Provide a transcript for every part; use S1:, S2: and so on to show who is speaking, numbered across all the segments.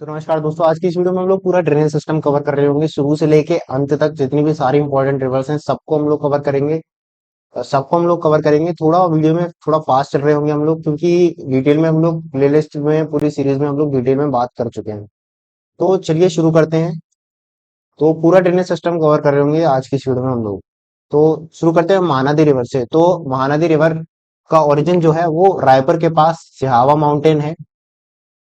S1: तो नमस्कार दोस्तों, आज की इस वीडियो में हम लोग पूरा ड्रेनेज सिस्टम कवर कर रहे होंगे। शुरू से लेके अंत तक जितनी भी सारी इंपॉर्टेंट रिवर्स हैं सबको हम लोग कवर करेंगे। सबको हम लोग कवर करेंगे। थोड़ा वीडियो में थोड़ा फास्ट चल रहे होंगे हम लोग, क्योंकि डिटेल में हम लोग प्लेलिस्ट में पूरी सीरीज में हम लोग डिटेल में बात कर चुके हैं। तो चलिए शुरू करते हैं। तो पूरा ड्रेनेज सिस्टम कवर कर रहे होंगे आज की इस वीडियो में हम लोग। तो शुरू करते हैं महानदी रिवर से। तो महानदी रिवर का ओरिजिन जो है वो रायपुर के पास सिहावा माउंटेन है,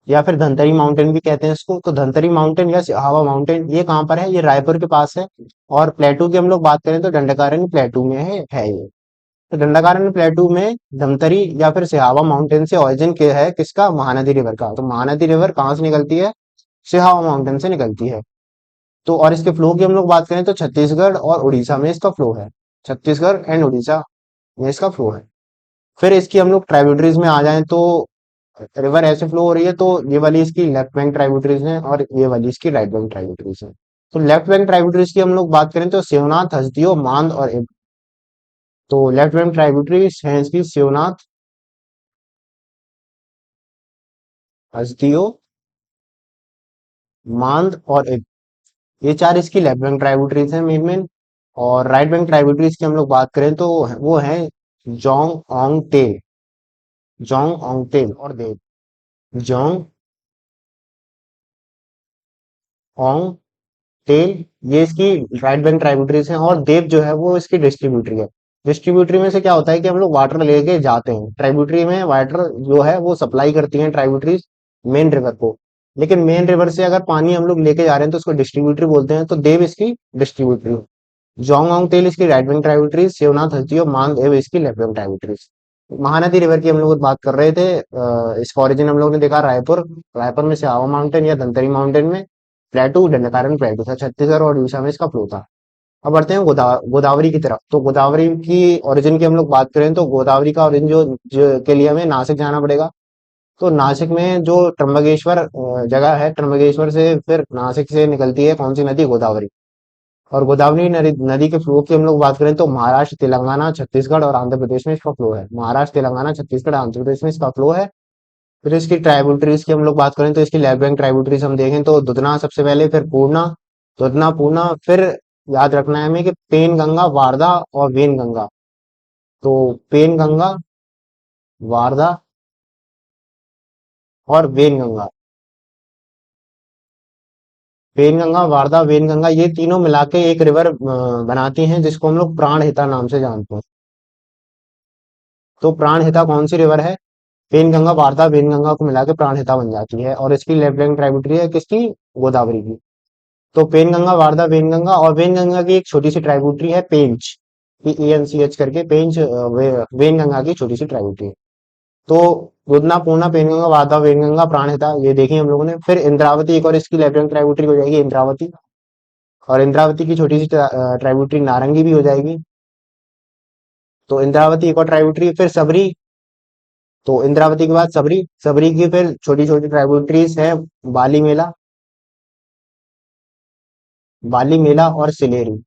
S1: या फिर धनतरी माउंटेन भी कहते हैं इसको। तो धनतरी माउंटेन या सिहावा माउंटेन ये कहाँ पर है? ये रायपुर के पास है। और प्लेटू की हम लोग बात करें तो दंडकारण्य प्लेटू में है ये। तो दंडकारण्य प्लेटू में धमतरी या फिर सिहावा माउंटेन से ओरिजिन के है किसका? महानदी रिवर का। तो महानदी रिवर कहाँ से निकलती है? सिहावा माउंटेन से निकलती है। तो और इसके फ्लो की हम लोग बात करें तो छत्तीसगढ़ और उड़ीसा में इसका फ्लो है। छत्तीसगढ़ एंड उड़ीसा में इसका फ्लो है। फिर इसकी हम लोग ट्राइब्यूटरीज में आ जाएं तो रिवर ऐसे फ्लो हो रही है। तो ये वाली इसकी लेफ्ट बैंक ट्राइब्यूटरीज है और ये वाली इसकी राइट बैंक ट्राइब्यूटरीज है। तो लेफ्ट बैंक ट्राइब्यूटरीज की हम लोग बात करें तो शिवनाथ, हसदियो, मांद और इब। तो लेफ्ट बैंक ट्राइब्यूटरीज है इसकी शिवनाथ, हसदियो, मांद और इब। ये चार इसकी लेफ्ट बैंक ट्राइब्यूटरीज हैं मेन। और राइट बैंक ट्राइब्यूटरीज की हम लोग बात करें तो वो है जोंग ओंग टेल, जोंग ओंग टेल और देव। जोंग ओंग टेल ये इसकी राइट बैंक ट्राइब्यूटरीज हैं। और देव जो है वो इसकी डिस्ट्रीब्यूटरी है। डिस्ट्रीब्यूटरी में से क्या होता है कि हम लोग वाटर लेके जाते हैं, ट्राइब्यूटरी में वाटर जो है वो सप्लाई करती हैं ट्राइब्यूटरीज मेन रिवर को। लेकिन मेन रिवर से अगर पानी हम लोग लेके जा रहे हैं तो उसको डिस्ट्रीब्यूटरी बोलते हैं। तो देव इसकी डिस्ट्रीब्यूटरी। जोंगोंग टेल इसकी राइट बैंक ट्राइब्यूटरीज, शिवनाथ, हल्दियो, मांग देव इसकी left bank tributaries. Mahanadi river की हम लोग बात कर रहे थे। इसका ओरिजिन हम लोग ने देखा रायपुर। रायपुर में सिहावा माउंटेन या धनतरी माउंटेन में प्लेटू, दंडकारण्य प्लेटू था। छत्तीसगढ़ और उड़ीसा में इसका फ्लो था। अब बढ़ते हैं गोदावरी की तरफ। तो गोदावरी की ओरिजिन की हम लोग बात करें तो गोदावरी का ओरिजिन जो के लिए हमें नासिक जाना पड़ेगा। तो नासिक में जो त्र्यंबकेश्वर जगह है, त्र्यंबकेश्वर से फिर नासिक से निकलती है कौन सी नदी? गोदावरी। और गोदावरी नदी नदी के फ्लो की हम लोग बात करें तो महाराष्ट्र, तेलंगाना, छत्तीसगढ़ और आंध्र प्रदेश में इसका फ्लो है। महाराष्ट्र, तेलंगाना, छत्तीसगढ़, आंध्र प्रदेश में इसका फ्लो है। फिर इसकी ट्राइब्यूटरीज की हम लोग बात करें तो इसकी लेफ्ट बैंक ट्राइब्यूटरीज हम देखें तो दुधना सबसे पहले, फिर पूर्णा, दुधना, पूर्णा। फिर याद रखना है हमें कि पेन गंगा, वारदा और वेन गंगा। तो पेन गंगा, वारदा और Wainganga. Penganga, Wardha, Wainganga ये तीनों मिला के एक रिवर बनाती हैं जिसको हम लोग प्राणहिता नाम से जानते हैं। तो प्राणहिता कौन सी रिवर है? पेन गंगा, वारदा, वेन गंगा को मिला के प्राणहिता बन जाती है। और इसकी लेफ्ट बैंक ट्राइब्यूटरी है किसकी? गोदावरी की। तो पेन गंगा, वारदा, वेनगंगा। और वेनगंगा की एक छोटी सी ट्राइब्यूटरी है पेंच, PENCH करके पेंच, वेनगंगा की छोटी सी ट्राइब्यूटरी है। तो रुदना, पूर्णा, पेनगंगा, वारदा, वेनगंगा, प्राणहिता ये देखी हम लोगों ने। फिर इंद्रावती एक और इसकी लेफ्ट हैंड ट्राइब्यूटरी हो जाएगी, इंद्रावती। और इंद्रावती की छोटी सी ट्राइब्यूटरी नारंगी भी हो जाएगी। तो इंद्रावती एक और ट्राइब्यूटरी। फिर सबरी। तो इंद्रावती के बाद सबरी, सबरी की फिर छोटी छोटी ट्राइब्यूटरीज है बाली मेला, बाली मेला और सिलेरी।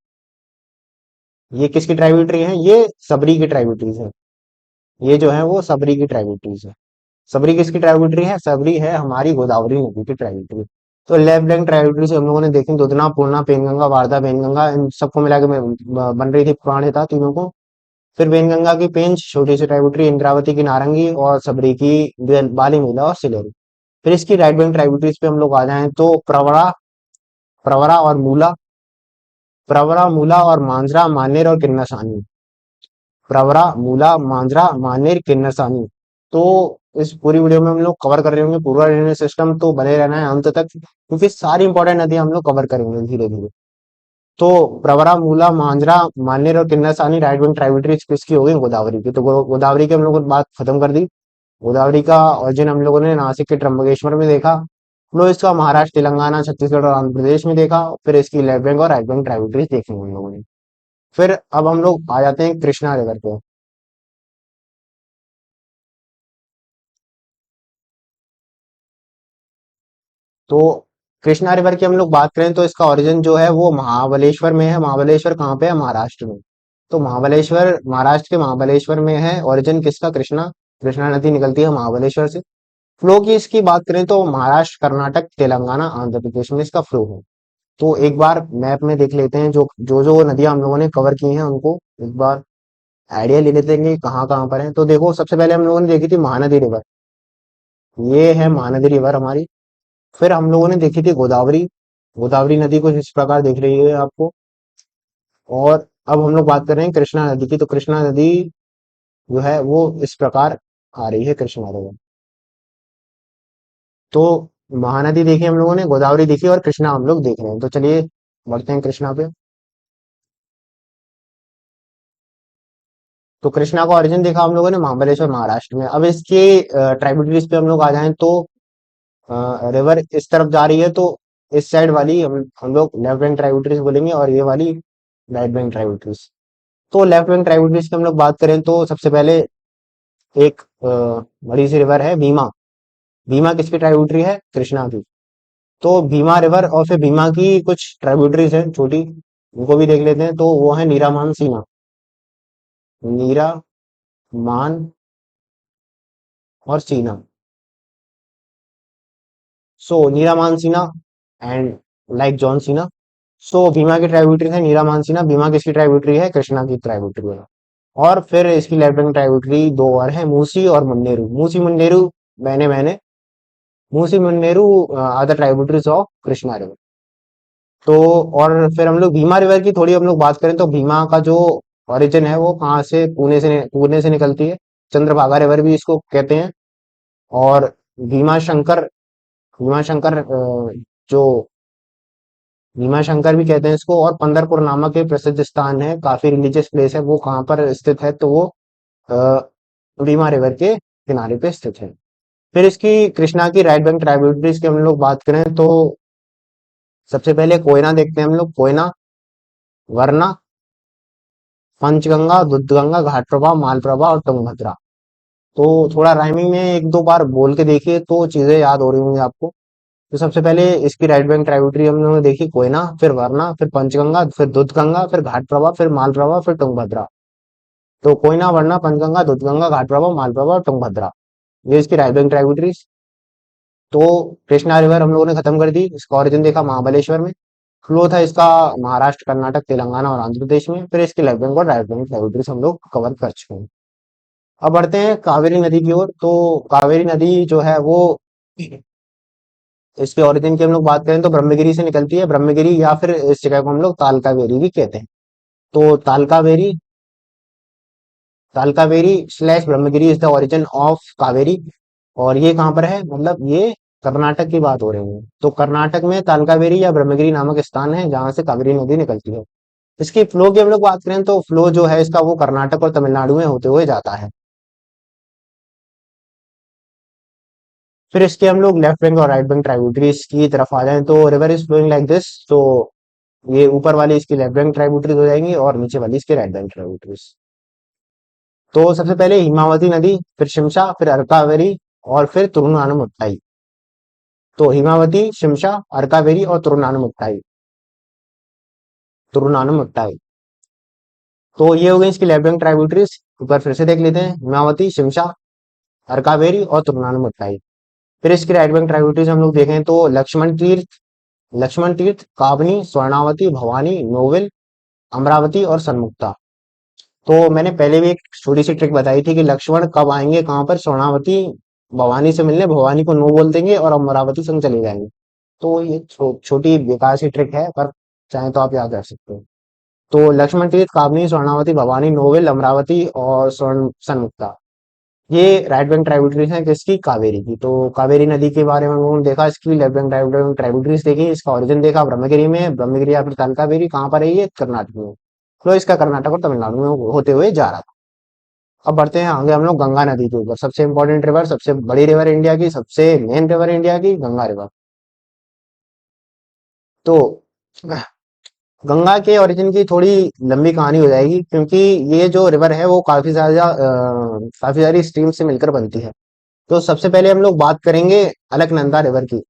S1: ये किसकी ट्राइब्यूटरी है? ये सबरी की ट्राइब्यूटरीज है। ये जो है वो सबरी की ट्राइब्यूटरीज है। सबरी किसकी ट्राइब्यूटरी है? सबरी है हमारी गोदावरी नदी की ट्राइब्यूटरी। तो लेफ्ट बैंक ट्राइब्यूटरी से हम लोगों ने देखी दुधना, पूर्णा, पेनगंगा, वारदा, वेनगंगा, इन सबको मिला के बन रही थी प्राणहिता तीनों को। फिर वेनगंगा की पेंच छोटी सी ट्राइब्यूटरी, इंद्रावती की नारंगी और सबरी की बाली मेला और सिलेरू। फिर इसकी राइट बैंक ट्राइब्यूटरीज पे हम लोग आ जाएं तो प्रवरा, प्रवरा और मूला, प्रवरा, मूला और मांजरा, मानेर और किन्नसानी। प्रवरा, मूला, मांजरा, मानेर, किन्नरसानी। तो इस पूरी वीडियो में हम लोग कवर कर रहे होंगे पूरा ड्रेनेज सिस्टम। तो बने रहना है अंत तक, क्योंकि सारी इंपॉर्टेंट नदी हम लोग कवर करेंगे धीरे धीरे। तो प्रवरा, मूला, मांजरा, मानेर और किन्नरसानी राइट विंग ट्राइब्यूटरीज किसकी हो गई? गोदावरी की। तो गोदावरी की हम लोगों ने बात खत्म कर दी। गोदावरी का ओरिजिन हम लोगों ने नासिक के त्र्यंबकेश्वर में देखा। फ्लो इसका महाराष्ट्र, तेलंगाना, छत्तीसगढ़ और आंध्र प्रदेश में देखा। फिर इसकी लेफ्ट बैंक और राइट बैंक ट्राइब्यूटरीज देखी हम लोगों ने। फिर अब हम लोग आ जाते हैं कृष्णा रिवर पे। तो कृष्णा रिवर की हम लोग बात करें तो इसका ओरिजिन जो है वो महाबलेश्वर में है। महाबलेश्वर कहाँ पे है? महाराष्ट्र में। तो महाबलेश्वर, महाराष्ट्र के महाबलेश्वर में है ओरिजिन किसका? कृष्णा। कृष्णा नदी निकलती है महाबलेश्वर से। फ्लो की इसकी बात करें तो महाराष्ट्र, कर्नाटक, तेलंगाना, आंध्र प्रदेश में इसका फ्लो है। तो एक बार मैप में देख लेते हैं, जो जो जो नदियां हम लोगों ने कवर की हैं उनको एक बार आइडिया ले लेते हैं कि कहाँ कहाँ पर है। तो देखो, सबसे पहले हम लोगों ने देखी थी महानदी रिवर, ये है महानदी रिवर हमारी। फिर हम लोगों ने देखी थी गोदावरी, गोदावरी नदी कुछ इस प्रकार दिख रही है आपको। और अब हम लोग बात कर रहे हैं कृष्णा नदी की, तो कृष्णा नदी जो है वो इस प्रकार आ रही है, कृष्णा रिवर। तो महानदी देखी हम लोगों ने, गोदावरी देखी और कृष्णा हम लोग देख रहे हैं। तो चलिए बढ़ते हैं कृष्णा पे। तो कृष्णा का ओरिजिन देखा हम लोगों ने महाबलेश्वर महाराष्ट्र में। अब इसके ट्राइब्यूटरीज पे हम लोग आ जाएं तो रिवर इस तरफ जा रही है, तो इस साइड वाली हम लोग लेफ्ट बैंक ट्राइब्यूटरीज बोलेंगे और ये वाली राइट बैंक ट्राइब्यूटरीज। तो लेफ्ट बैंक ट्राइब्यूटरीज की हम लोग बात करें तो सबसे पहले एक बड़ी सी रिवर है भीमा। भीमा किसकी ट्राइब्यूटरी है? कृष्णा की। तो भीमा रिवर और फिर भीमा की कुछ ट्राइब्यूटरीज हैं छोटी, उनको भी देख लेते हैं। तो वो है नीरामान सीना, नीरा मान और सीना। सो नीरा मान सीना एंड लाइक जॉन सीना। सो भीमा की ट्राइब्यूटरी है नीरा मान सीना, भीमा किसकी ट्राइब्यूटरी है? कृष्णा की ट्राइब्यूटरी है। और फिर इसकी लेफ्ट बैंक ट्राइब्यूटरी दो और है, मूसी और मुन्नेरू। मूसी मुन्नेरू मैंने मैंने Musi Munneru are the tributaries of Krishna river. तो और फिर हम लोग भीमा रिवर की थोड़ी हम लोग बात करें तो भीमा का जो ओरिजिन है वो कहाँ से, पुणे से निकलती है। चंद्रभागा रिवर भी इसको कहते हैं। और भीमा शंकर, भीमा शंकर जो भीमा शंकर भी कहते हैं इसको। और पंदरपुर नामक एक प्रसिद्ध स्थान है, काफी रिलीजियस प्लेस है, वो कहाँ पर स्थित है? तो वो भीमा रिवर के किनारे पे स्थित है। फिर इसकी कृष्णा की राइट बैंक ट्राइब्यूटरीज की हम लोग बात करें तो सबसे पहले कोयना देखते हैं हम लोग। कोयना, वरना, पंचगंगा, दूधगंगा, घाटप्रभा, मालप्रभा और तुंगभद्रा। तो थोड़ा राइमिंग में एक दो बार बोल के देखिए तो चीजें याद हो रही होंगी आपको। तो सबसे पहले इसकी राइट बैंक ट्राइब्यूटरी हम लोगों ने देखी कोयना, फिर वरना, फिर पंचगंगा, फिर दूधगंगा, फिर घाटप्रभा, फिर मालप्रभा, फिर तुंगभद्रा। तो कोयना, वरना, पंचगंगा, दूधगंगा, घाटप्रभा, मालप्रभा और तुंगभद्रा, ये इसकी राइट बैंक ट्राइब्यूटरीज। तो कृष्णा रिवर हम लोगों ने खत्म कर दी। इसका ओरिजिन देखा महाबलेश्वर में, फ्लो था इसका महाराष्ट्र, कर्नाटक, तेलंगाना और आंध्र प्रदेश में। फिर इसके लेफ्ट बैंक और राइट बैंक ट्राइब्यूटरीज हम लोग कवर कर चुके हैं। अब बढ़ते हैं कावेरी नदी की ओर। तो कावेरी नदी जो है वो, इसके ओरिजिन की हम लोग बात करें तो ब्रह्मगिरी से निकलती है। ब्रह्मगिरी या फिर इस जगह को हम लोग तालकावेरी भी कहते हैं। तो Talakaveri, Talakaveri slash Brahmagiri is the origin of Kaveri. और ये कहाँ पर है? मतलब ये कर्नाटक की बात हो रही है। तो कर्नाटक में तालकावेरी या ब्रह्मगिरी नामक स्थान है जहां से कावेरी नदी निकलती है। इसकी फ्लो की हम लोग बात करें तो फ्लो जो है इसका वो कर्नाटक और तमिलनाडु में होते हुए जाता है। फिर इसके हम लोग लेफ्ट बैंक और राइट बैंक ट्राइब्यूटरीज की तरफ आ जाएं तो river is flowing like this. तो ये ऊपर वाली इसकी लेफ्ट बैंक ट्राइब्यूटरीज हो जाएंगी और नीचे वाली इसकी राइट बैंक ट्राइब्यूटरीज। तो सबसे पहले हिमावती नदी, फिर शिमशा, फिर अरकावेरी और फिर तुरुनानुमुत्ताई। तो हिमावती, शिमशा, अरकावेरी और तुरुनानुमुत्ताई, तुरुनानुमुत्ताई। तो ये हो गई इसकी लेफ्ट बैंक ट्राइब्यूटरीज। ऊपर फिर से देख लेते हैं, हिमावती, शिमशा, अरकावेरी और तुरुनानुमुत्ताई। फिर इसकी राइट बैंक ट्राइब्यूटरीज हम लोग देखें तो लक्ष्मण तीर्थ, लक्ष्मण तीर्थ, काबनी, स्वर्णावती, भवानी, नोवेल, अमरावती और सनमुक्ता। तो मैंने पहले भी एक छोटी सी ट्रिक बताई थी कि लक्ष्मण कब आएंगे कहाँ पर? स्वर्णावती भवानी से मिलने, भवानी को नो बोल देंगे और अमरावती संग चले जाएंगे। तो ये छोटी बेकार सी ट्रिक है, पर चाहे तो आप याद रख सकते हो। तो लक्ष्मण तीर्थ, काबनी, स्वर्णावती, भवानी, नोवेल, अमरावती और स्वर्ण सनमुक्ता, ये राइट बैंक ट्राइब्यूटरीज हैं किसकी? कावेरी की। तो कावेरी नदी के बारे में हम लोगों ने देखा, इसकी लेफ्ट बैंक ट्राइब्यूटरीज देखी, इसका ओरिजिन देखा ब्रह्मगिरी में। ब्रह्मगिरी या फिर तालकावेरी कहाँ पर है? ये कर्नाटक में। तो इसका कर्नाटक और तमिलनाडु में होते हुए जा रहा था। अब बढ़ते हैं आगे हम लोग गंगा नदी के ऊपर। सबसे इंपॉर्टेंट रिवर, सबसे बड़ी रिवर इंडिया की, सबसे मेन रिवर इंडिया की, गंगा रिवर। तो गंगा के ओरिजिन की थोड़ी लंबी कहानी हो जाएगी, क्योंकि ये जो रिवर है वो काफी सारी स्ट्रीम से मिलकर बनती है। तो सबसे पहले हम लोग बात करेंगे अलकनंदा रिवर की।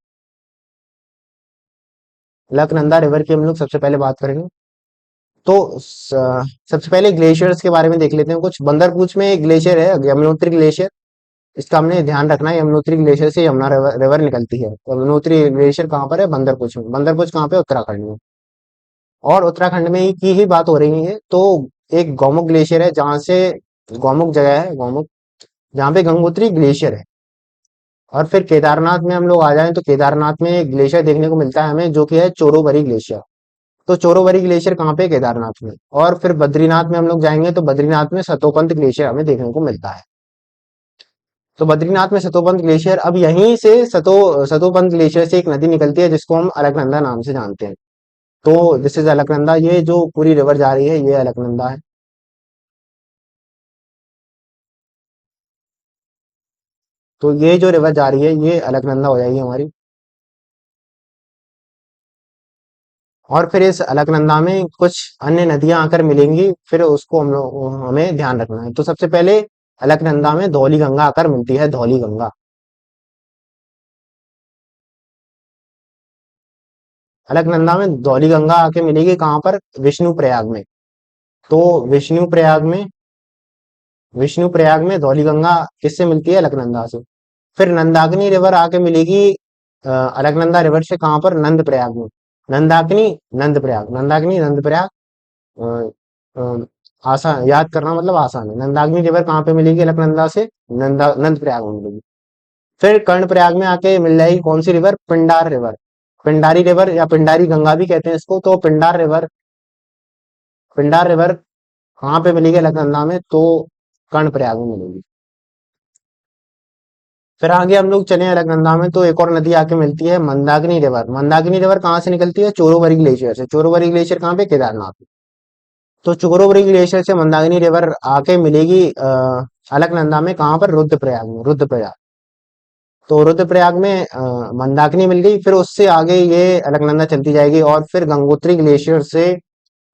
S1: अलकनंदा रिवर की हम लोग सबसे पहले बात करेंगे। तो सबसे पहले ग्लेशियर्स के बारे में देख लेते हैं कुछ। बंदरपूछ में एक ग्लेशियर है, यमुनोत्री ग्लेशियर। इसका हमने ध्यान रखना है। यमुनोत्री ग्लेशियर से यमुना रिवर रिवर निकलती है। तो यमुनोत्री ग्लेशियर कहाँ पर है? बंदरपुर में। बंदरपुर कहाँ पे? उत्तराखंड में। और उत्तराखंड में ही की ही बात हो रही है तो एक गौमुख ग्लेशियर है जहाँ से, गौमुख जगह है, गौमुख, जहाँ पे गंगोत्री ग्लेशियर है। और फिर केदारनाथ में हम लोग आ जाएं तो केदारनाथ में एक ग्लेशियर देखने को मिलता है हमें, जो कि है चोरोबरी ग्लेशियर। तो चोरोबरी ग्लेशियर कहाँ पे है? केदारनाथ में। और फिर बद्रीनाथ में हम लोग जाएंगे तो बद्रीनाथ में सतोपंत ग्लेशियर हमें देखने को मिलता है। तो बद्रीनाथ में सतोपंत ग्लेशियर, अब यहीं से सतोपंत ग्लेशियर से एक नदी निकलती है जिसको हम अलकनंदा नाम से जानते हैं। तो दिस इज अलकनंदा। ये जो पूरी रिवर जा रही है ये अलकनंदा है। तो ये जो रिवर जा रही है ये अलकनंदा हो जाएगी हमारी। और फिर इस अलकनंदा में कुछ अन्य नदियां आकर मिलेंगी, फिर उसको हम लोग हमें ध्यान रखना है। तो सबसे पहले अलकनंदा में धौली गंगा आकर मिलती है, धौली गंगा। अलकनंदा में धौली गंगा आके मिलेगी कहाँ पर? विष्णु प्रयाग में। तो विष्णु प्रयाग में, विष्णु प्रयाग में धौली गंगा किससे मिलती है? अलकनंदा से। फिर नंदाकिनी रिवर आके मिलेगी अलकनंदा रिवर से कहाँ पर? नंद प्रयाग में। नंदाकिनी, नंद प्रयाग, नंदाकिनी नंद प्रयाग। अ, अ, आसान याद करना मतलब आसान है। नंदाकिनी रिवर कहाँ पे मिलेगी? अलकनंदा से नंदा नंद प्रयाग में मिलेगी। फिर कर्ण प्रयाग में आके मिल जाएगी कौन सी river? Pindar river. Pindari river या पिंडारी गंगा भी कहते हैं इसको। तो पिंडार रिवर, पिंडार रिवर कहाँ पे मिलेगी? अलकनंदा में। तो कर्ण प्रयाग में मिलेगी। फिर आगे हम लोग चले अलकनंदा में तो एक और नदी आके मिलती है मंदाकिनी रिवर। मंदाकिनी रिवर कहाँ से निकलती है? चोरोबरी ग्लेशियर से। चोरोबरी ग्लेशियर कहाँ पे? केदारनाथ में। तो चोरोबरी ग्लेशियर से मंदाकिनी रिवर आके मिलेगी अलकनंदा में कहाँ पर? रुद्रप्रयाग में, रुद्रप्रयाग। तो रुद्रप्रयाग में मंदाकिनी मिल गई। फिर उससे आगे ये अलकनंदा चलती जाएगी और फिर गंगोत्री ग्लेशियर से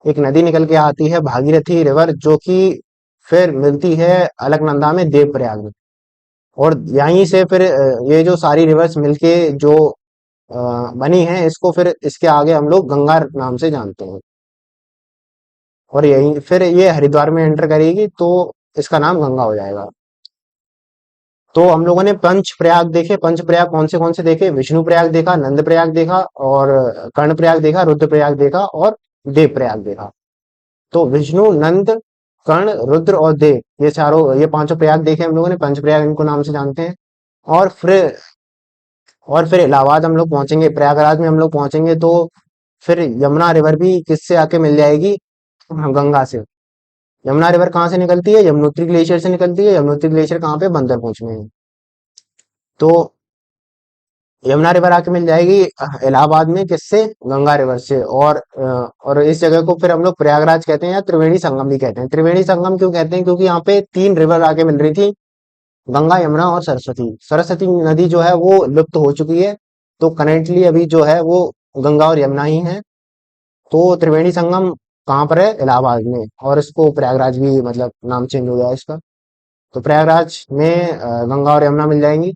S1: एक नदी निकल के आती है भागीरथी रिवर, जो कि फिर मिलती है अलकनंदा में देवप्रयाग में। और यहीं से फिर ये जो सारी रिवर्स मिलके जो अ, बनी है, इसको फिर इसके आगे हम लोग गंगा नाम से जानते हैं। और यही फिर ये हरिद्वार में एंटर करेगी तो इसका नाम गंगा हो जाएगा। तो हम लोगों ने पंच प्रयाग देखे। पंच प्रयाग कौन से देखे? विष्णु प्रयाग देखा, नंद प्रयाग देखा, और कर्ण प्रयाग देखा, रुद्र प्रयाग देखा, और देव प्रयाग देखा। तो विष्णु, नंद, कर्ण, रुद्र और देव, ये चारों, ये पांचों प्रयाग देखे हम लोगों ने। पंच प्रयाग इनको नाम से जानते हैं। और फिर और फिर इलाहाबाद हम लोग पहुंचेंगे, प्रयागराज में हम लोग पहुंचेंगे तो फिर यमुना रिवर भी किससे आके मिल जाएगी? गंगा से। यमुना रिवर कहाँ से निकलती है? यमुनोत्री ग्लेशियर से निकलती है। यमुनोत्री ग्लेशियर कहाँ पे? बंदरपूर में है। तो यमुना रिवर आके मिल जाएगी इलाहाबाद में किससे? गंगा रिवर से। और इस जगह को फिर हम लोग प्रयागराज कहते हैं या त्रिवेणी संगम भी कहते हैं। त्रिवेणी संगम क्यों कहते हैं? क्योंकि यहाँ पे तीन रिवर आके मिल रही थी, गंगा, यमुना और सरस्वती। सरस्वती नदी जो है वो लुप्त हो चुकी है। तो करेंटली अभी जो है वो गंगा और यमुना ही है। तो त्रिवेणी संगम कहाँ पर है? इलाहाबाद में। और इसको प्रयागराज भी मतलब नाम चेंज हो गया है इसका। तो प्रयागराज में गंगा और यमुना मिल जाएंगी।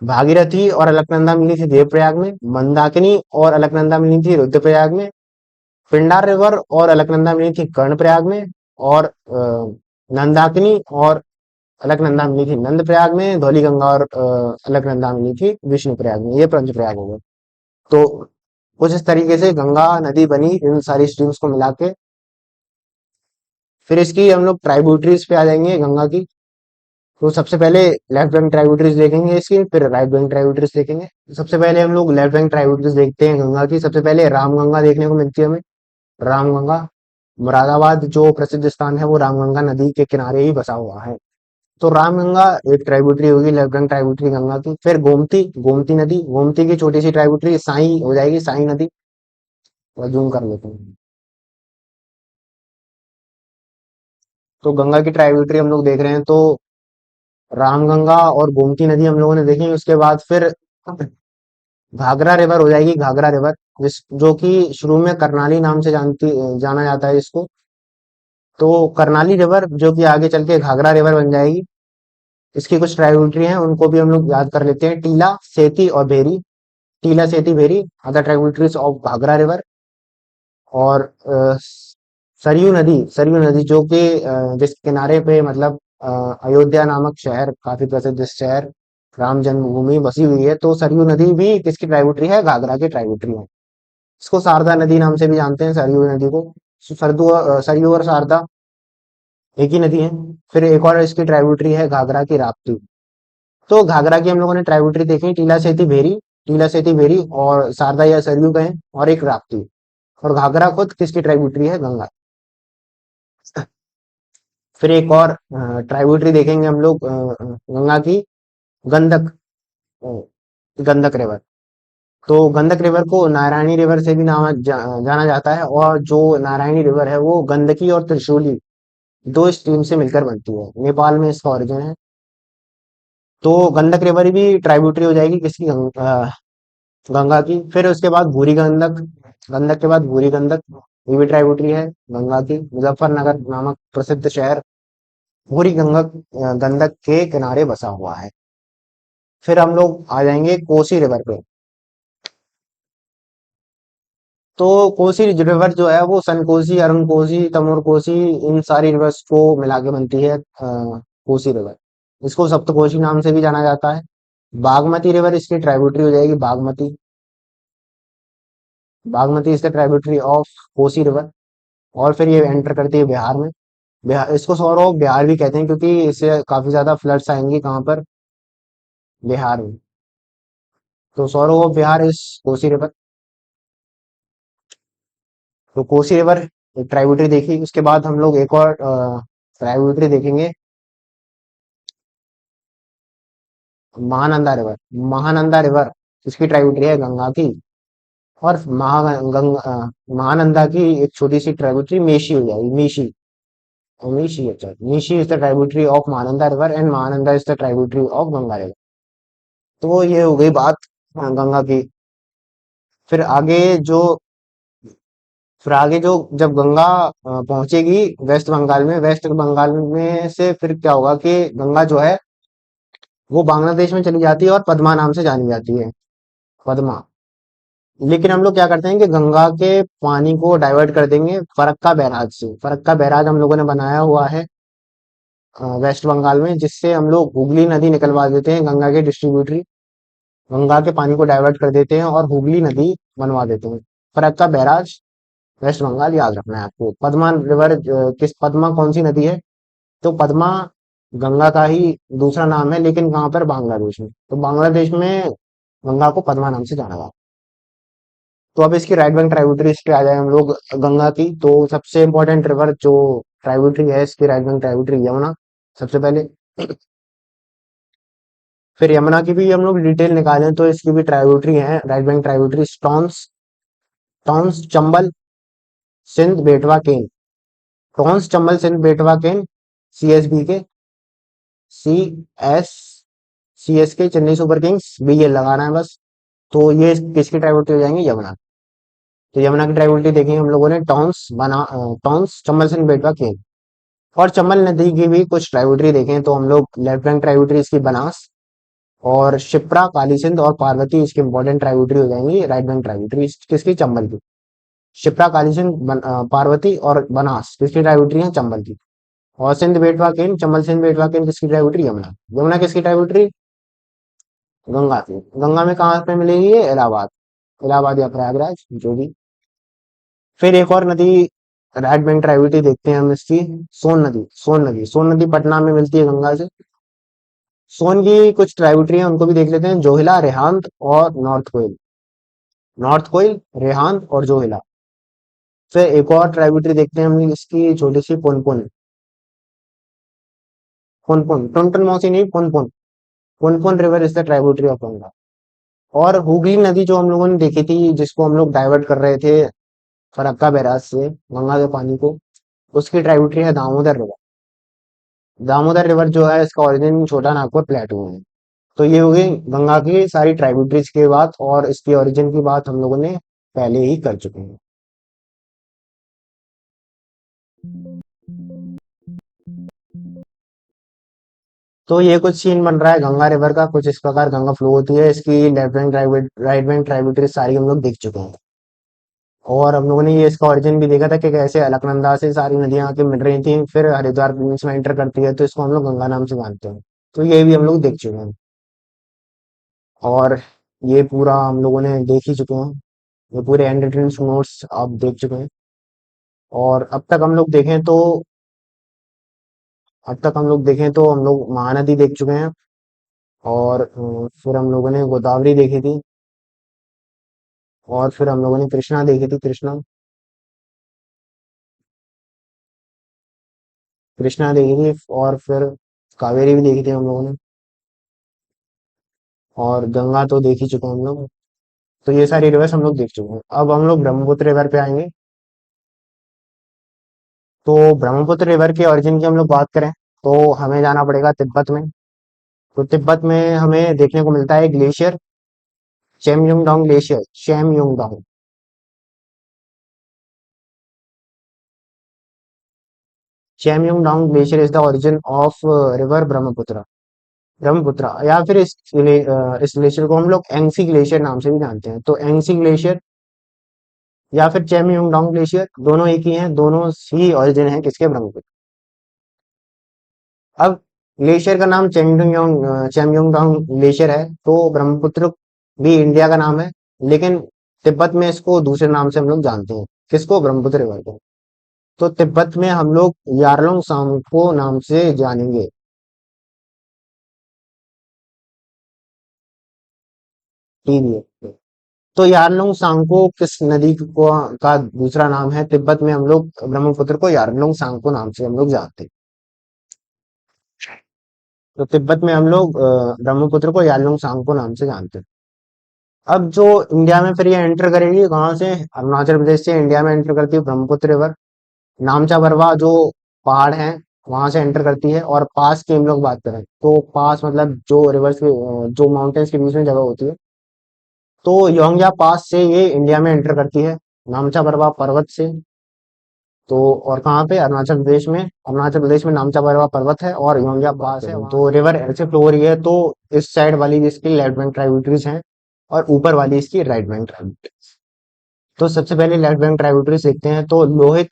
S1: भागीरथी और अलकनंदा मिली थी देवप्रयाग में। मंदाकिनी और अलकनंदा मिली थी रुद्रप्रयाग में। पिंडार रिवर और अलकनंदा मिली थी कर्णप्रयाग में। और नंदाकिनी और अलकनंदा मिली थी नंदप्रयाग में। धौली गंगा और अलकनंदा मिली थी विष्णुप्रयाग में। ये पंचप्रयाग हो गए। तो कुछ इस तरीके से गंगा नदी बनी इन सारी स्ट्रीम्स को मिला के। फिर इसकी हम लोग ट्राइब्यूटरीज पे आ जाएंगे गंगा की। तो सबसे पहले लेफ्ट बैंक ट्राइब्यूटरीज देखेंगे इसकी, फिर राइट बैंक ट्राइब्यूटरीज देखेंगे। सबसे पहले हम लोग लेफ्ट बैंक ट्राइब्यूटरीज देखते हैं गंगा की। सबसे पहले रामगंगा देखने को मिलती है हमें। रामगंगा, मुरादाबाद जो प्रसिद्ध स्थान है वो रामगंगा नदी के किनारे ही बसा हुआ है। तो रामगंगा एक ट्राइब्यूटरी होगी, लेफ्ट बैंक ट्राइब्यूटरी गंगा की। फिर गोमती, गोमती नदी, गोमती की छोटी सी ट्राइब्यूटरी साई हो जाएगी, साई नदी। और जूम कर लेते हैं। तो गंगा की ट्राइब्यूटरी हम लोग देख रहे हैं। तो रामगंगा और गोमती नदी हम लोगों ने देखी। उसके बाद फिर घाघरा रिवर हो जाएगी, घाघरा रिवर, जिस जो कि शुरू में करनाली नाम से जाना जाता है इसको। तो करनाली रिवर जो कि आगे चल के घाघरा रिवर बन जाएगी। इसकी कुछ ट्राइब्यूटरी हैं, उनको भी हम लोग याद कर लेते हैं। टीला, सेती और Bheri. Tila, Seti, Bheri, other tributaries of Ghaghara river. और सरयू नदी, सरयू नदी जो कि जिस किनारे पे मतलब अ, अयोध्या नामक शहर, काफी प्रसिद्ध शहर, राम जन्मभूमि बसी हुई है। तो सरयू नदी भी किसकी ट्राइब्यूटरी है? घाघरा की ट्राइब्यूटरी है। इसको शारदा नदी नाम से भी जानते हैं, सरयू नदी को। सरयू और शारदा एक ही नदी है। फिर एक और इसकी ट्राइब्यूटरी है घाघरा की, राप्ती। तो घाघरा की हम लोगों ने ट्राइब्यूटरी देखी, टीला सेती भेरी और शारदा या सरयू गए, और एक राप्ती। और घाघरा खुद किसकी ट्राइब्यूटरी है? गंगा। फिर एक और ट्राइब्यूटरी देखेंगे हम लोग, गंगा की, गंडक, गंडक रिवर। तो गंडक रिवर को नारायणी रिवर से भी जाना जाता है, और जो नारायणी रिवर है वो गंडकी और त्रिशूली दो स्ट्रीम से मिलकर बनती है। नेपाल में इसका ओरिजिन है। तो गंडक रिवर भी ट्राइब्यूटरी हो जाएगी किसकी? गंगा की। फिर उसके बाद भूरी गंडक, गंडक के बाद भूरी गंडक, ये भी ट्राइब्यूटरी है गंगा की। मुजफ्फरनगर नामक प्रसिद्ध शहर भूरी गंडक गंडक के किनारे बसा हुआ है। फिर हम लोग आ जाएंगे कोसी रिवर पे। तो कोसी रिवर जो है वो सन कोसी, अरुण कोसी, तमोर कोसी, इन सारी रिवर्स को मिला के बनती है कोसी रिवर। इसको सप्तकोशी नाम से भी जाना जाता है। बागमती रिवर इसकी ट्राइब्यूटरी हो जाएगी, Bagmati. Bagmati is the tributary of Kosi river. और फिर ये एंटर करती है बिहार में। बिहार, इसको सौरव ऑफ बिहार भी कहते हैं, क्योंकि इससे काफी ज्यादा फ्लड्स आएंगी कहाँ पर? बिहार में। तो सौरव ऑफ बिहार इस कोसी रिवर। तो कोसी रिवर ट्राइब्यूटरी देखी। उसके बाद हम लोग एक और ट्राइब्यूटरी देखेंगे, महानंदा रिवर। महानंदा रिवर इसकी ट्राइब्यूटरी है गंगा की। और महानंदा की एक छोटी सी ट्राइब्यूटरी मेशी हो जाएगी, मीशी। मीशी, अच्छा, Mishi is the tributary of Mahananda river, and Mahananda is the tributary of Ganga river. तो ये हो गई बात गंगा की। फिर आगे जो फिर आगे जो जब गंगा पहुंचेगी वेस्ट बंगाल में, वेस्ट बंगाल में से फिर क्या होगा कि गंगा जो है वो बांग्लादेश में चली जाती है और पद्मा नाम से जानी जाती है, पद्मा। लेकिन हम लोग क्या करते हैं कि गंगा के पानी को डाइवर्ट कर देंगे फरक्का बैराज से। फरक्का बैराज हम लोगों ने बनाया हुआ है वेस्ट बंगाल में, जिससे हम लोग हुगली नदी निकलवा देते हैं, गंगा के डिस्ट्रीब्यूटरी। गंगा के पानी को डाइवर्ट कर देते हैं और हुगली नदी बनवा देते हैं। फरक्का बैराज, वेस्ट बंगाल, याद रखना है आपको। पद्मा रिवर, पद्मा कौन सी नदी है? तो पद्मा गंगा का ही दूसरा नाम है, लेकिन कहाँ पर? बांग्लादेश में। तो बांग्लादेश में गंगा को पद्मा नाम से जाना जाता है। तो अब इसकी राइट बैंक ट्राइब्यूटरीज पे आ जाए हम लोग, गंगा की। तो सबसे इंपॉर्टेंट रिवर जो ट्राइब्यूटरी है इसकी, राइट बैंक ट्राइब्यूटरी, यमुना सबसे पहले। फिर यमुना की भी हम लोग डिटेल निकालें तो इसकी भी ट्राइब्यूटरी है, right bank tributary, Tons, Tons, Chambal, Sindh, Betwa, Ken. Tons, Chambal, Sindh, Betwa, केन, सीएसबी के, सी एस सी एस के, चेन्नई सुपर किंग्स, बी ये लगाना है बस। तो ये किसकी ट्राइब्यूटरी हो जाएंगे? यमुना। तो यमुना की ट्राइब्यूटरी देखी हम लोगों ने, टॉन्स, चंबल, सिंध, बेटवा, केन। और चंबल नदी की भी कुछ ट्राइब्यूटरी देखें तो हम लोग लेफ्ट बैंक ट्राइब्यूटरी इसकी बनास, और शिप्रा, काली सिंध और पार्वती इसकी इंपॉर्टेंट ट्राइब्यूटरी हो जाएंगी, राइट बैंक ट्राइब्यूटरी किसकी? चंबल की। शिप्रा, काली सिंध, पार्वती और बनास किसकी ट्राइब्यूटरी है? चंबल की। और सिंध बेटवा केन, चंबल सिंध बेटवा केन किसकी ट्राइब्यूटरी? यमुना। यमुना किसकी ट्राइब्यूटरी? गंगा की। गंगा में कहाँ पे मिलेगी ये? इलाहाबाद, इलाहाबाद या प्रयागराज, जो भी। फिर एक और नदी राइट बैंक ट्राइब्यूटरी देखते हैं हम इसकी, सोन नदी। सोन नदी पटना में मिलती है गंगा से। सोन की कुछ ट्राइब्यूटरी है, उनको भी देख लेते हैं, जोहिला, रेहांत और नॉर्थ कोयल। नॉर्थ कोयल, रेहांत और जोहिला। फिर एक और ट्राइब्यूटरी देखते हैं हम इसकी, छोटी सी, पुनपुन। पुनपुन, टुनटुन मौसी नहीं, Punpun. Punpun river is the tributary of Ganga. और हुगली नदी जो हम लोगों ने देखी थी, जिसको हम लोग डाइवर्ट कर रहे थे फरक्का बैराज से गंगा के पानी को, उसकी ट्राइब्यूटरी है दामोदर रिवर। दामोदर रिवर जो है इसका ओरिजिन छोटा नागपुर प्लेटू में है। तो ये हो गई गंगा की सारी ट्राइब्यूटरीज की बात, और इसकी ओरिजिन की बात हम लोगों ने पहले ही कर चुके हैं। तो ये कुछ सीन बन रहा है गंगा रिवर का, कुछ इस प्रकार गंगा फ्लो होती है। इसकी left bank right bank tributary सारी हम लोग देख चुके हैं। और हम लोगों ने ये इसका ओरिजिन भी देखा था कि कैसे अलकनंदा से सारी नदियां आके मिल रही थी, फिर हरिद्वार बीच में एंटर करती है, तो इसको हम लोग गंगा नाम से जानते हैं। तो ये भी हम लोग देख चुके हैं। और ये पूरा हम लोगों ने देख ही चुके हैं। ये पूरे एंडरटेनमेंट नोट्स आप देख चुके हैं। और अब तक हम लोग देखें तो हम लोग महानदी देख चुके हैं। और फिर हम लोगों ने गोदावरी देखी थी। और फिर हम लोगों ने कृष्णा देखी थी, कृष्णा। कृष्णा देखी थी, और फिर कावेरी भी देखी थी हम लोगों ने। और गंगा तो देख ही चुके हैं हम लोग। तो ये सारी रिवर्स हम लोग देख चुके हैं। अब हम लोग ब्रह्मपुत्र रिवर पे आएंगे। तो ब्रह्मपुत्र रिवर के ओरिजिन की हम लोग बात करें, तो हमें जाना पड़ेगा तिब्बत में। तो तिब्बत में हमें देखने को मिलता है glacier, Chemayungdung glacier, Chemayungdung. Chemayungdung glacier is the origin of river Brahmaputra. Brahmaputra, या फिर इस ग्लेशियर को हम लोग एंगसी ग्लेशियर नाम से भी जानते हैं। तो एंगसी ग्लेशियर या फिर चेमयुंगडोंग ग्लेशियर, दोनों एक ही हैं, दोनों ही ओरिजिन है किसके, ब्रह्मपुत्र। अब ग्लेशियर का नाम चेमयुंगडोंग ग्लेशियर है, तो ब्रह्मपुत्र भी इंडिया का नाम है। लेकिन तिब्बत में इसको दूसरे नाम से हम लोग जानते हैं, किसको, ब्रह्मपुत्र रिवर को। तो तिब्बत में हम लोग यारलुंग सांगपो नाम से जानेंगे। ठीक है। तो यारलुंग सांगपो किस नदी को का दूसरा नाम है, तिब्बत में हम लोग ब्रह्मपुत्र को यारलुंग सांगपो नाम से हम लोग जानते हैं। तो तिब्बत में हम लोग ब्रह्मपुत्र को यारलुंग सांगपो नाम से जानते हैं। अब जो इंडिया में फिर ये एंटर करेगी कहाँ से, अरुणाचल प्रदेश से इंडिया में एंटर करती है ब्रह्मपुत्र रिवर। नामचा बरवा जो पहाड़ है, वहां से एंटर करती है। और पास की हम लोग बात करें, तो पास मतलब जो रिवर्स के जो माउंटेन्स के बीच में जगह होती है, तो योंगया पास से ये इंडिया में एंटर करती है, नामचा बरवा पर्वत से। तो और कहाँ पे, अरुणाचल प्रदेश में नामचा बरवा पर्वत है और योंगया पास है, तो रिवर ऐसे फ्लो हो रही है। तो इस साइड वाली जिसकी लेफ्ट बैंक ट्राइब्यूटरीज हैं, और ऊपर वाली इसकी राइट बैंक ट्राइब्यूटरीज। तो सबसे पहले लेफ्ट बैंक ट्राइब्यूटरीज देखते हैं। तो लोहित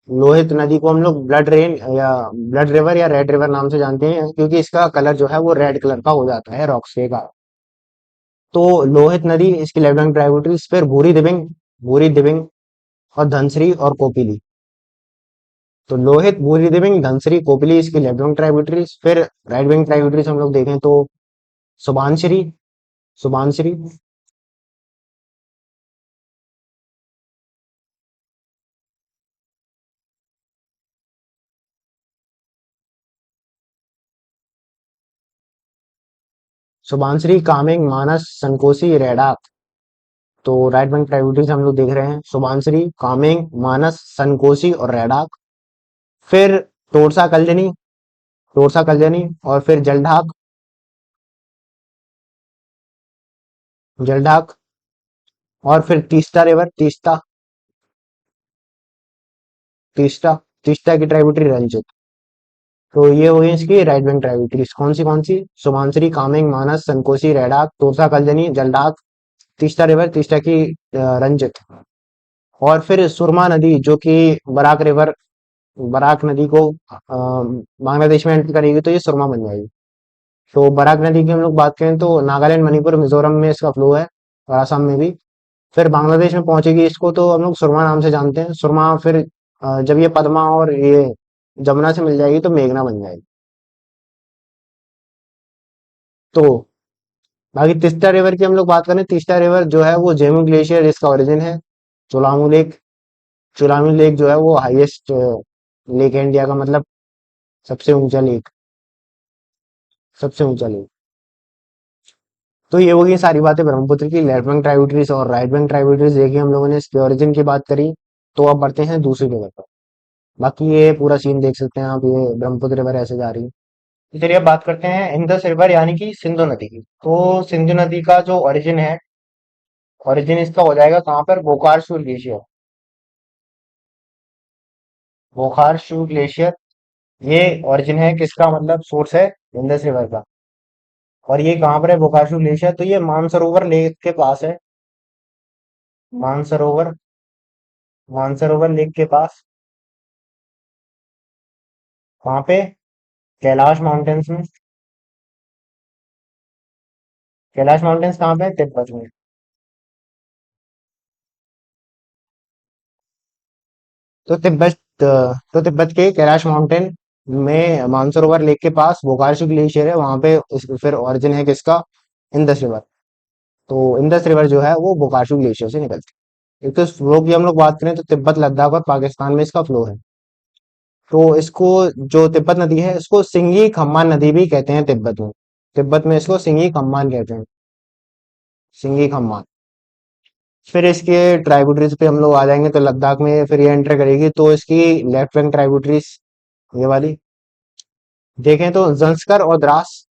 S1: लोहित नदी को हम लोग ब्लड रेन या ब्लड रिवर या रेड रिवर नाम से जानते हैं, क्योंकि इसका कलर जो है वो रेड कलर का हो जाता है रॉक्स के का। तो लोहित नदी इसकी लेफ्ट बैंक ट्राइब्यूटरीज, फिर भूरी दिबिंग और धनसरी और कोपिली। तो लोहित, भूरी दिबिंग, धनसरी, कोपिली इसकी लेफ्ट बैंक ट्राइब्यूटरीज। फिर राइट बैंक ट्राइब्यूटरीज हम लोग देखें तो सुबानसिरी सुबानसिरी सुबानसिरी, कामेंग, मानस, संकोसी, रेडाक। तो राइट बैंक ट्राइब्यूटरीज हम लोग देख रहे हैं, सुबानसिरी, कामेंग, मानस, संकोसी और रेडाक। फिर टोरसा कल्जनी टोरसा कल्जनी और फिर जलढाक। और फिर तीस्ता रिवर, तीस्ता तीस्ता की ट्राइब्यूटरी रंजित। तो ये हो गई इसकी राइट बैंक ट्राइब्यूटरीज, कौन सी सुमानसरी, कामेंग, मानस, संकोसी, रैडाक, तोरसा कल्जनी, जलडाक, तीस्ता रिवर, तीस्ता की रंजित। और फिर सुरमा नदी जो कि बराक रिवर, बराक नदी को बांग्लादेश में एंटर करेगी, तो ये सुरमा बन जाएगी। तो बराक नदी की हम लोग बात करें तो नागालैंड, मणिपुर, मिजोरम में इसका फ्लो है, और असम में भी। फिर बांग्लादेश में पहुंचेगी, इसको तो हम लोग सुरमा नाम से जानते हैं, सुरमा। फिर जब ये पद्मा और ये जमुना से मिल जाएगी तो मेघना बन जाएगी। तो बाकी तीस्ता रिवर की हम लोग बात करें, तीस्ता रिवर जो है वो जेमू ग्लेशियर इसका ओरिजिन है। चुलामू लेक चुलामू लेक जो है वो हाईएस्ट लेक है इंडिया का, मतलब सबसे ऊंचा लेक, सबसे ऊंचा लेक। तो ये हो गई सारी बातें ब्रह्मपुत्र की लेफ्ट बैंक ट्राइब्यूटरीज और राइट बैंक ट्राइब्यूटरीज देखी हम लोगों ने, इसके ओरिजिन की बात करी। तो अब बढ़ते हैं दूसरी रिवर पर। बाकी ये पूरा सीन देख सकते हैं आप, ये ब्रह्मपुत्र रिवर ऐसे जा रही है। तो चलिए अब बात करते हैं इंडस रिवर यानी कि सिंधु नदी की। तो सिंधु नदी का जो ओरिजिन है, ओरिजिन इसका हो जाएगा कहाँ पर, बोकार्सू ग्लेशियर। बोकार्सू ग्लेशियर, ये ओरिजिन है किसका, मतलब सोर्स है इंडस रिवर का। और ये कहाँ पर है बोकार्सू ग्लेशियर, तो ये मानसरोवर लेक के पास है। मानसरोवर मानसरोवर लेक के पास। वहां पे कैलाश माउंटेन्स में। कैलाश माउंटेन्स कहाँ पे है? तिब्बत में। तो तिब्बत के कैलाश माउंटेन में मानसरोवर लेक के पास बोकार्शी ग्लेशियर है, वहां पे फिर ओरिजिन है किसका? Indus river. तो इंदस रिवर जो है वो बोकार्शी ग्लेशियर से निकलती है। एक तो फ्लो की हम लोग बात करें तो तिब्बत, लद्दाख और पाकिस्तान में इसका फ्लो है। तो इसको, जो तिब्बत नदी है, इसको सिंगी खम्मान नदी भी कहते हैं तिब्बत में। तिब्बत में इसको सिंगी खम्मान कहते हैं। सिंगी खम्मान। फिर इसके ट्राइब्यूटरीज पे हम लोग आ जाएंगे तो लद्दाख में फिर ये एंटर करेगी, तो इसकी लेफ्ट बैंक ट्राइब्यूटरीज ये वाली देखें तो जंस्कर और द्रास।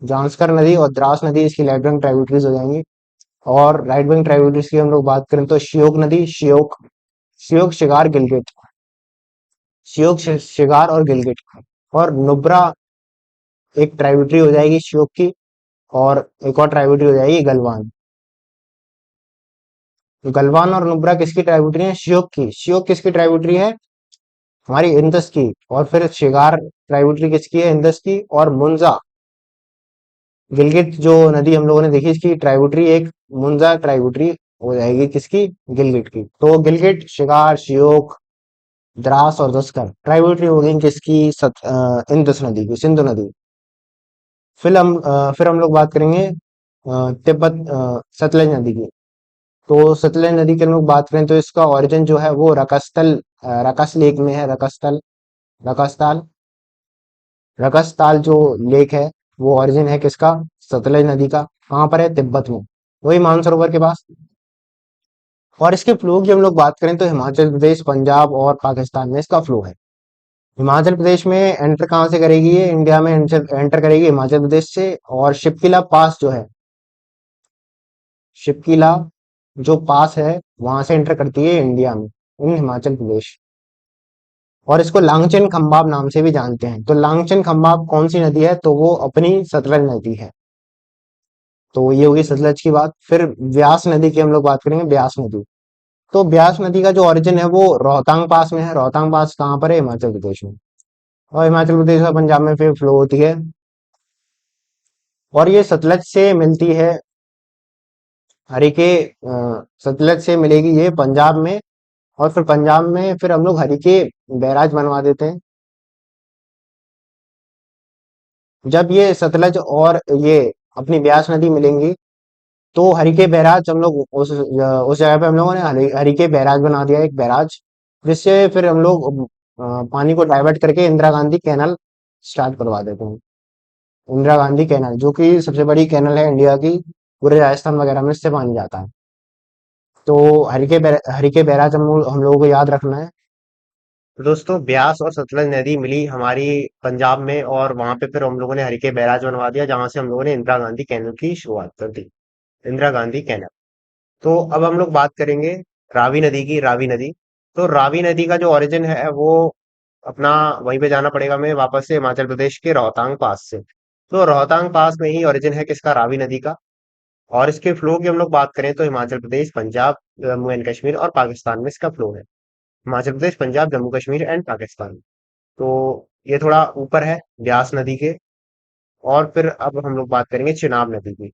S1: जांस्कर नदी और द्रास नदी इसकी लेफ्ट बैंक ट्राइब्यूटरीज हो जाएंगी। और राइट बैंक ट्राइब्यूटरीज की हम लोग बात करें तो श्योक नदी, श्योक, श्योक, शिगार, गिलगित। श्योक, शिगार और गिलगित। और नुब्रा एक ट्राइब्यूटरी हो जाएगी श्योक की। और एक और ट्राइब्यूटरी हो जाएगी गलवान। गलवान और नुब्रा किसकी ट्राइब्यूटरी है? श्योक की। श्योक किसकी ट्राइब्यूटरी है? हमारी इंदस की। और फिर शिगार ट्राइब्यूटरी किसकी है? इंदस की। और मुंजा, गिलगित जो नदी हम लोगों ने देखी, इसकी ट्राइब्यूटरी एक मुंजा ट्राइब्यूटरी हो जाएगी किसकी? गिलगित की। तो गिलगित, शिगार, श्योक, द्रास और दस्कर ट्राइब्यूटरी हो गई किसकी? इंदस नदी की, सिंधु नदी। फिर हम लोग बात करेंगे तिब्बत सतलज नदी की। तो सतलज नदी की हम लोग बात करें तो इसका ओरिजिन जो है वो रकस्तल, रकस लेक में है। रकस्तल, रकस्ताल, रकस्ताल जो लेक है, वो ओरिजिन है किसका? सतलज नदी का। कहाँ पर है? तिब्बत में, वही मानसरोवर के पास। और इसके फ्लो की हम लोग बात करें तो हिमाचल प्रदेश, पंजाब और पाकिस्तान में इसका फ्लो है। हिमाचल प्रदेश में एंटर कहाँ से करेगी ये? इंडिया में एंटर करेगी हिमाचल प्रदेश से। और शिपकिला पास जो है, शिपकिला जो पास है, वहां से एंटर करती है इंडिया में, इन हिमाचल प्रदेश। और इसको लांगचन खंबाब नाम से भी जानते हैं। तो लांगचन खंबाब कौन सी नदी है? तो वो अपनी सतलज नदी है। तो ये होगी सतलज की बात। फिर ब्यास नदी की हम लोग बात करेंगे। ब्यास नदी, तो ब्यास नदी का जो ओरिजिन है वो रोहतांग पास में है। रोहतांग पास कहाँ पर है? हिमाचल प्रदेश में। और हिमाचल प्रदेश और पंजाब में फिर फ्लो होती है। और ये सतलज से मिलती है हरिके, सतलज से मिलेगी ये पंजाब में। और फिर पंजाब में फिर हम लोग हरिके बैराज बनवा देते हैं। जब ये सतलज और ये अपनी ब्यास नदी मिलेंगी, तो हरिके बैराज हम लोग उस जगह पे हम लोगों ने हरिके बैराज बना दिया, एक बैराज, जिससे फिर हम लोग पानी को डाइवर्ट करके इंदिरा गांधी कैनाल स्टार्ट करवा देते हैं। इंदिरा गांधी कैनाल जो कि सबसे बड़ी कैनाल है इंडिया की, पूरे राजस्थान वगैरह में इससे पानी जाता है। तो हरिके बैराज हम लोगों को याद रखना है। तो दोस्तों, ब्यास और सतलज नदी मिली हमारी पंजाब में, और वहां पे फिर हम लोगों ने हरिके बैराज बनवा दिया, जहां से हम लोगों ने इंदिरा गांधी कैनाल की शुरुआत कर दी। इंदिरा गांधी कैनाल। तो अब हम लोग बात करेंगे रावी नदी की। रावी नदी, तो रावी नदी का जो ओरिजिन है वो अपना, वहीं पे जाना पड़ेगा हमें वापस से, हिमाचल प्रदेश के रोहतांग पास से। तो रोहतांग पास में ही ओरिजिन है किसका? रावी नदी का। और इसके फ्लो की हम लोग बात करें तो हिमाचल प्रदेश, पंजाब, जम्मू एंड कश्मीर और पाकिस्तान में इसका फ्लो है। हिमाचल प्रदेश, पंजाब, जम्मू कश्मीर एंड पाकिस्तान। तो ये थोड़ा ऊपर है ब्यास नदी के। और फिर अब हम लोग बात करेंगे चिनाब नदी की।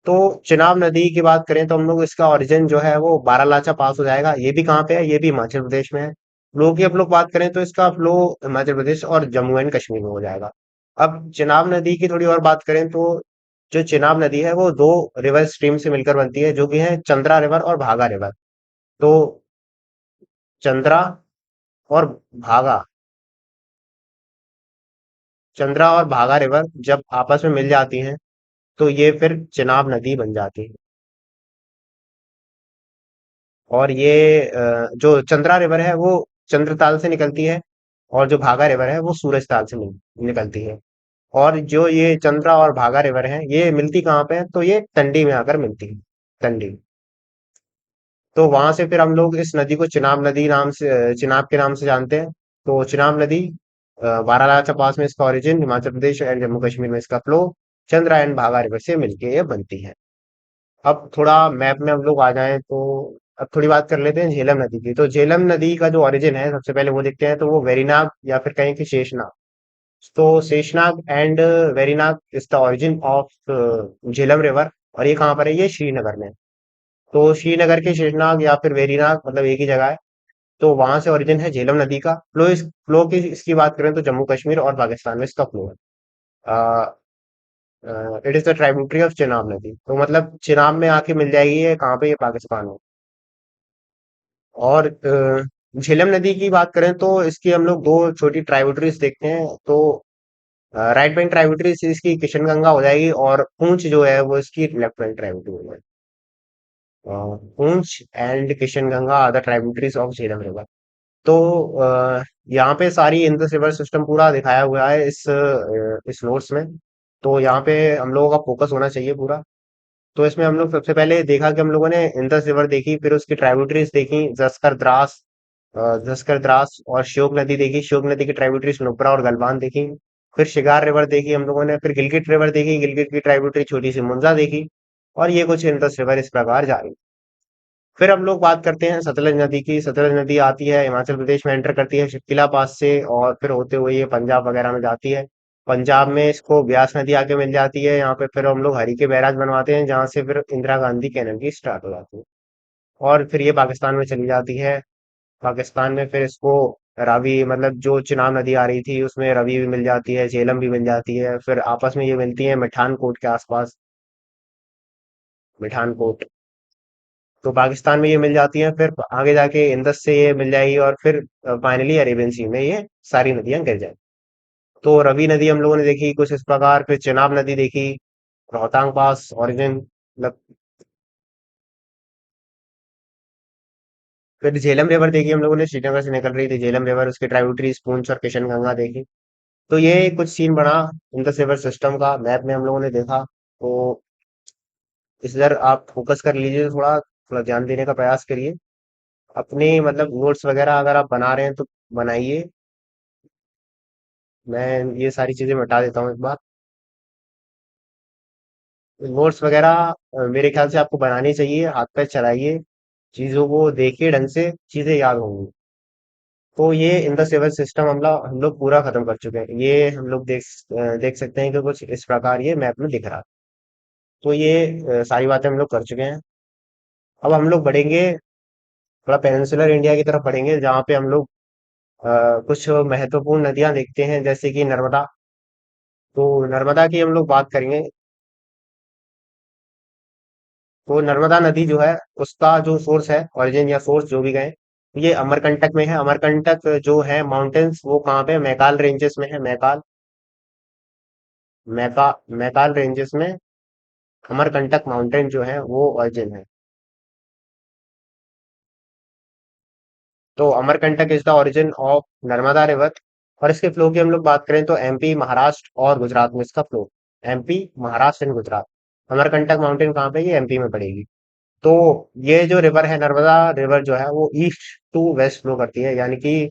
S1: तो चिनाब नदी की बात करें तो हम लोग इसका ओरिजिन जो है वो बारालाचा पास हो जाएगा। ये भी कहाँ पे है? ये भी हिमाचल प्रदेश में है। फ्लो की हम लोग बात करें तो इसका फ्लो हिमाचल प्रदेश और जम्मू एंड कश्मीर में हो जाएगा। अब चिनाब नदी की थोड़ी और बात करें तो जो चिनाब नदी है वो दो रिवर स्ट्रीम से मिलकर बनती है, जो कि है चंद्रा रिवर और भागा रिवर। तो चंद्रा और भागा, चंद्रा और भागा रिवर जब आपस में मिल जाती हैं, तो ये फिर चिनाब नदी बन जाती है। और ये जो चंद्रा रिवर है वो चंद्रताल से निकलती है। और जो भागा रिवर है वो सूरज ताल से निकलती है। और जो ये चंद्रा और भागा रिवर है, ये मिलती कहाँ पे है? तो ये टंडी में आकर मिलती है। टंडी। तो वहां से फिर हम लोग इस नदी को चिनाब नदी नाम से, चिनाब के नाम से जानते हैं। तो चिनाब नदी बारालाचा पास में इसका ओरिजिन, हिमाचल प्रदेश एंड जम्मू कश्मीर में इसका फ्लो चंद्रा एंड भागा रिवर से मिलके ये बनती है। अब थोड़ा मैप में हम लोग आ जाएं तो अब थोड़ी बात कर लेते हैं झेलम नदी की। तो झेलम नदी का जो ओरिजिन है सबसे पहले वो देखते हैं, तो वो वेरीनाग या फिर कहें कि शेषनाग। तो Sheshnag and Verinag is the origin of Jhelum river. और ये कहाँ पर है? ये श्रीनगर में। तो श्रीनगर के शेषनाग या फिर वेरीनाग मतलब एक ही जगह है। तो वहां से ओरिजिन है झेलम नदी का। फ्लो की इसकी बात करें तो जम्मू कश्मीर और पाकिस्तान में इसका फ्लो है। It is the tributary of Chenab नदी। तो मतलब चेनाब में आके मिल जाएगी ये, कहाँ पे? ये पाकिस्तान में। और झेलम नदी की बात करें तो इसकी हम लोग दो छोटी ट्राइब्यूटरीज देखते हैं। तो राइट बैंक ट्राइब्यूटरी इसकी किशनगंगा हो जाएगी, और पूंछ जो है वो इसकी लेफ्ट बैंक ट्राइब्यूटरी हो जाएगी। Poonch and Kishanganga are the tributaries of Jhelum river. तो यहाँ पे सारी इंडस रिवर सिस्टम पूरा दिखाया हुआ है इस नोट्स में। तो यहाँ पे हम लोगों का फोकस होना चाहिए पूरा। तो इसमें हम लोग सबसे पहले देखा कि हम लोगों ने इंडस रिवर देखी, फिर उसकी ट्राइब्यूटरीज देखी, जस्कर द्रास, जस्कर द्रास और श्योक नदी देखी। श्योक नदी की ट्राइब्यूटरीज नुब्रा और गलवान देखी। फिर शिगार रिवर देखी हम लोगों ने, फिर गिलगित रिवर देखी, गिलगित की ट्राइब्यूटरी छोटी सी मुंजा देखी। और ये कुछ इंडस रिवर इस प्रकार जारी। फिर हम लोग बात करते हैं सतलज नदी की। सतलज नदी आती है हिमाचल प्रदेश में, एंटर करती है शितला पास से, और फिर होते हुए ये पंजाब वगैरह में जाती है। पंजाब में इसको ब्यास नदी आके मिल जाती है। यहाँ पे फिर हम लोग हरी के बैराज बनवाते हैं, जहाँ से फिर इंदिरा गांधी कैनल की स्टार्ट हो जाती है। और फिर ये पाकिस्तान में चली जाती है। पाकिस्तान में फिर इसको रावी, मतलब जो चिनाब नदी आ रही थी उसमें रवि भी मिल जाती है, झेलम भी मिल जाती है। फिर आपस में ये मिलती है मिठान कोट के आसपास, मिठान कोट। तो पाकिस्तान में ये मिल जाती हैं, फिर आगे जाके इंडस से ये मिल जाएगी, और फिर फाइनली अरेबियन सी में ये सारी नदियां गिर जाएंगी। तो रवि नदी हम लोगों ने देखी कुछ इस प्रकार, फिर चेनाब नदी देखी, रोहतांग पास ओरिजिन मतलब। फिर झेलम रिवर देखी हम लोगों ने, श्रीनगर से निकल रही थी झेलम रिवर, उसकी ट्राइब्यूटरीज पूंछ और किशनगंगा देखी। तो ये कुछ सीन बना इंडस रिवर सिस्टम का, मैप में हम लोगों ने देखा। तो इस इधर आप फोकस कर लीजिए, थोड़ा थोड़ा ध्यान देने का प्रयास करिए। अपने मतलब नोट्स वगैरह अगर आप बना रहे हैं तो बनाइए। मैं ये सारी चीजें मिटा देता हूँ एक बार। नोट्स वगैरह मेरे ख्याल से आपको बनानी चाहिए, हाथ पैर चलाइए, चीजों को देखिए ढंग से, चीजें याद होंगी। तो ये इन द सिविल सिस्टम हम लोग पूरा खत्म कर चुके हैं। ये हम लोग देख सकते हैं कि कुछ इस प्रकार ये मैप में दिख रहा है। तो ये सारी बातें हम लोग कर चुके हैं। अब हम लोग बढ़ेंगे, थोड़ा पेनिनसुलर इंडिया की तरफ बढ़ेंगे, जहाँ पे हम लोग कुछ महत्वपूर्ण नदियां देखते हैं, जैसे कि नर्मदा। तो नर्मदा की हम लोग बात करेंगे। तो नर्मदा नदी जो है उसका जो सोर्स है, ओरिजिन या सोर्स जो भी कहें, ये अमरकंटक में है। अमरकंटक जो है माउंटेन्स, वो कहाँ पे है? मैकाल रेंजेस में है। मैकाल, मैकाल रेंजेस में अमरकंटक माउंटेन जो है वो ओरिजिन है। तो Amarkantak is the origin of Narmada river. और इसके फ्लो की हम लोग बात करें तो एमपी, महाराष्ट्र और गुजरात में इसका flow. MP, Maharashtra and Gujarat. Amarkantak mountain कहाँ पे? ये एमपी में पड़ेगी। तो ये जो रिवर है, नर्मदा रिवर जो है वो ईस्ट टू वेस्ट फ्लो करती है, यानी कि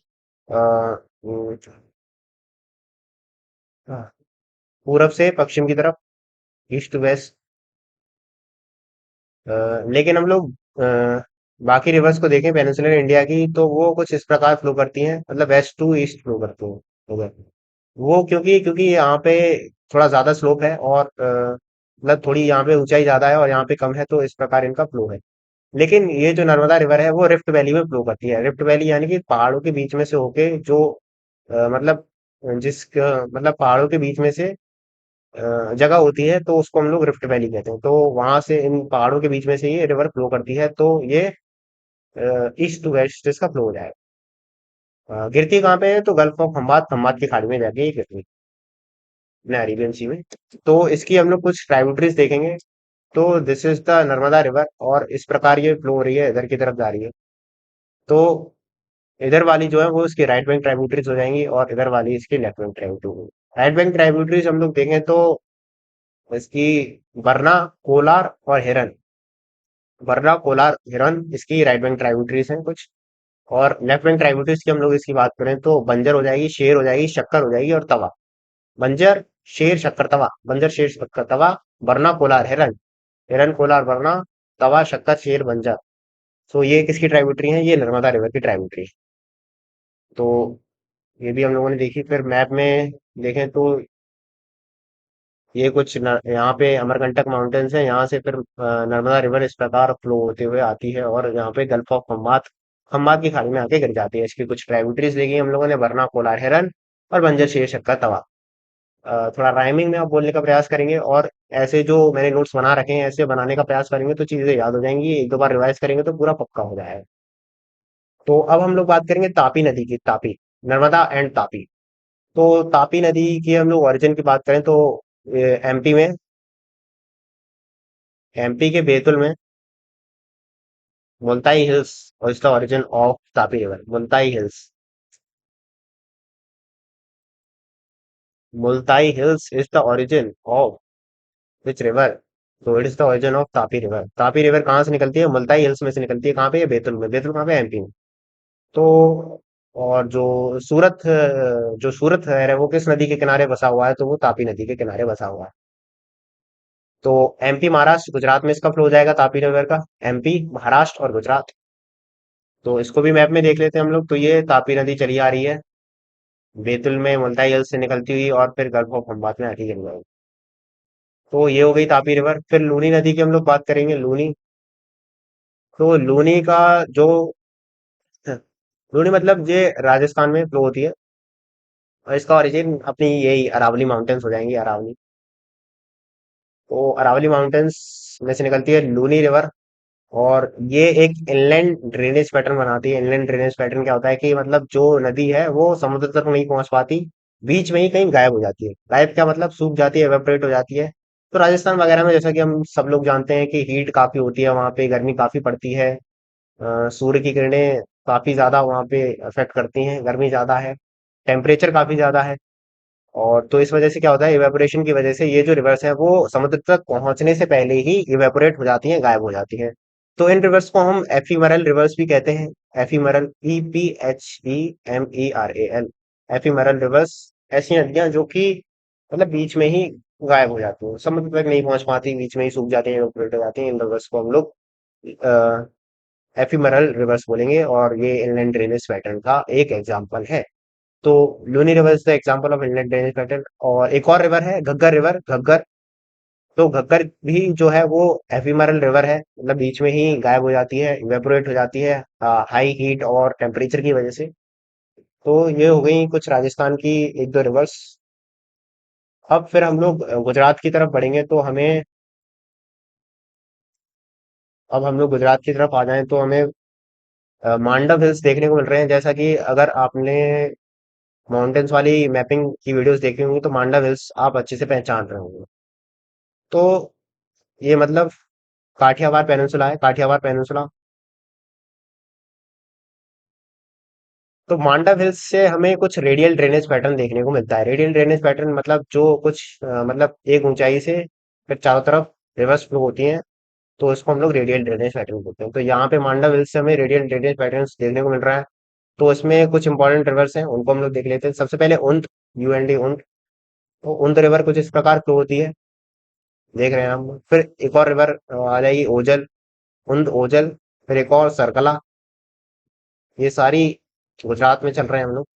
S1: पूरब से पश्चिम की तरफ, ईस्ट टू वेस्ट। लेकिन हम लोग बाकी रिवर्स को देखें पेनिनसुलर इंडिया की, तो वो कुछ इस प्रकार फ्लो करती हैं, मतलब वेस्ट टू ईस्ट फ्लो करती हैं। उधर वो क्योंकि क्योंकि यहाँ पे थोड़ा ज्यादा स्लोप है, और मतलब थोड़ी यहाँ पे ऊंचाई ज्यादा है और यहाँ पे कम है, तो इस प्रकार इनका फ्लो है। लेकिन ये जो नर्मदा रिवर है वो रिफ्ट वैली में फ्लो करती है। रिफ्ट वैली यानी कि पहाड़ों के बीच में से होके जो मतलब मतलब पहाड़ों के बीच में से जगह होती है, तो उसको हम लोग रिफ्ट वैली कहते हैं। तो वहां से इन पहाड़ों के बीच में से ये रिवर फ्लो करती है। तो ये ईस्ट टू वेस्ट इसका फ्लो हो जाएगा। गिरती कहाँ पे है? तो गल्फ ऑफ खम्बात, खम्बात की खाड़ी में जाके ये गिरती है, अपने अरेबियन सी में। तो इसकी हम लोग कुछ ट्राइब्यूटरीज देखेंगे। तो this is the Narmada river, और इस प्रकार ये फ्लो हो रही है, इधर की तरफ जा रही है। तो इधर वाली जो है वो इसकी राइट बैंक ट्राइब्यूटरीज हो जाएंगी, और इधर वाली इसकी लेफ्ट बैंक ट्राइब्यूटरी होगी। राइट बैंक ट्राइब्यूटरीज हम लोग देखें तो इसकी वरना, कोलार और हिरन। वरना, कोलार, हिरन इसकी राइट बैंक ट्राइब्यूटरीज हैं कुछ। और लेफ्ट बैंक ट्राइब्यूटरीज की हम लोग इसकी बात करें तो बंजर हो जाएगी, शेर हो जाएगी, शक्कर हो जाएगी और तवा। बंजर, शेर, शक्कर, तवा। बंजर, शेर, शक्कर, तवा। वरना, कोलार, हिरन। हिरन, कोलार, वरना, तवा, शक्कर, शेर, बंजर। तो ये किसकी ट्राइब्यूटरी है? ये नर्मदा रिवर की ट्राइब्यूटरी। तो ये भी हम लोगों ने देखी। फिर मैप में देखें तो ये कुछ यहाँ पे अमरकंटक माउंटेन्स है, यहाँ से फिर नर्मदा रिवर इस प्रकार फ्लो होते हुए आती है और यहाँ पे गल्फ ऑफ खम्बात, खम्बात की खाड़ी में आके गिर जाती है। इसकी कुछ ट्राइब्यूटरीज देखी हम लोगों ने, वरना, कोलार हेरन और बंजर शेर शक्कर तवा। थोड़ा राइमिंग में आप बोलने का प्रयास करेंगे और ऐसे जो मैंने नोट्स बना रखे हैं ऐसे बनाने का प्रयास करेंगे तो चीजें याद हो जाएंगी, एक दो बार रिवाइज करेंगे तो पूरा पक्का हो जाएगा। तो अब हम लोग बात करेंगे तापी नदी की। तापी, नर्मदा एंड तापी। तो तापी नदी की हम लोग ओरिजिन की बात करें तो एमपी में, एमपी के बैतूल में मुल्ताई हिल्स और इसका origin of Tapi river, Multai hills. Multai hills is the origin of which river? तो it is the origin of Tapi river. Tapi river कहाँ से निकलती है? मुल्ताई हिल्स में से निकलती है। कहाँ पे? ये बैतूल में। बैतूल कहाँ पे? एमपी में। तो और जो सूरत है वो किस नदी के किनारे बसा हुआ है? तो वो तापी नदी के किनारे बसा हुआ है। तो एमपी, महाराष्ट्र, गुजरात में इसका फ्लो हो जाएगा तापी रिवर का। एमपी, महाराष्ट्र और गुजरात। तो इसको भी मैप में देख लेते हैं हम लोग। तो ये तापी नदी चली आ रही है बैतूल में मुल्ताई हिल्स से निकलती हुई और फिर गल्फ ऑफ खम्बात में आके गिर जाएगी। तो ये हो गई तापी रिवर। फिर लूनी नदी की हम लोग बात करेंगे। लूनी, तो लूनी का जो लूनी मतलब ये राजस्थान में फ्लो होती है और इसका ओरिजिन अपनी यही अरावली माउंटेन्स हो जाएंगी, अरावली। तो अरावली माउंटेन्स में से निकलती है लूनी रिवर और ये एक इनलैंड ड्रेनेज पैटर्न बनाती है। इनलैंड ड्रेनेज पैटर्न क्या होता है कि मतलब जो नदी है वो समुद्र तक नहीं पहुंच पाती, बीच में ही कहीं गायब हो जाती है। गायब क्या मतलब? सूख जाती है, एवेपोरेट हो जाती है। तो राजस्थान वगैरह में जैसा कि हम सब लोग जानते हैं कि हीट काफी होती है, वहां पे गर्मी काफी पड़ती है। सूर्य की किरणें काफी ज्यादा वहां पे अफेक्ट करती हैं, गर्मी ज्यादा है, टेम्परेचर काफी ज्यादा है। और तो इस वजह से क्या होता है, इवेपोरेशन की वजह से ये जो रिवर्स है वो समुद्र तक पहुंचने से पहले ही इवेपोरेट हो जाती हैं, गायब हो जाती हैं। तो इन रिवर्स को हम एफीमरल रिवर्स भी कहते हैं। एफीमरल, EPHEMERAL, एफीमरल रिवर्स। ऐसी नदियां जो कि मतलब बीच में ही गायब हो जाती हैं, समुद्र तक नहीं पहुंच पाती, बीच में ही सूख जाती हैं, इवेपोरेट हो जाती हैं। इन रिवर्स को हम लोग एफीमरल रिवर्स बोलेंगे और ये इनलैंड ड्रेनेज पैटर्न का एक एग्जाम्पल है। तो Luni river is the example of inlet drainage pattern. और एक और रिवर है घग्गर रिवर, घग्गर। तो घग्गर भी जो है वो एफिमरल रिवर है, मतलब बीच में ही गायब हो जाती है, इवेपोरेट हो जाती है हाई हीट और टेम्परेचर की वजह से। तो ये हो गई कुछ राजस्थान की एक दो रिवर्स। अब फिर हम लोग गुजरात की तरफ बढ़ेंगे तो हमें, अब हम लोग गुजरात की तरफ आ जाएं तो हमें मांडव हिल्स देखने को मिल रहे हैं। जैसा कि अगर आपने माउंटेन्स वाली मैपिंग की वीडियोस देखी होंगी तो मांडव हिल्स आप अच्छे से पहचान रहे होंगे। तो ये मतलब काठियावाड़ पेनिनसुला है, काठियावाड़ पेनिनसुला। तो मांडव हिल्स से हमें कुछ रेडियल ड्रेनेज पैटर्न देखने को मिलता है। रेडियल ड्रेनेज पैटर्न मतलब जो कुछ मतलब एक ऊंचाई से फिर चारों तरफ रिवर्स फ्लो होती हैं, तो इसको हम लोग रेडियल ड्रेनेज पैटर्न बोलते हैं। तो यहाँ पे मांडव हिल्स से हमें रेडियल ड्रेनेज पैटर्न देखने को मिल रहा है। तो इसमें कुछ इंपॉर्टेंट रिवर्स हैं, उनको हम लोग देख लेते हैं। सबसे पहले उंत, UND, उंत। तो उंत रिवर कुछ इस प्रकार फ्लो होती है, देख रहे हैं हम। फिर एक और रिवर आ जाएगी ओजल, उंत, ओजल। फिर एक और सरकला। ये सारी गुजरात में चल रहे हैं हम लोग।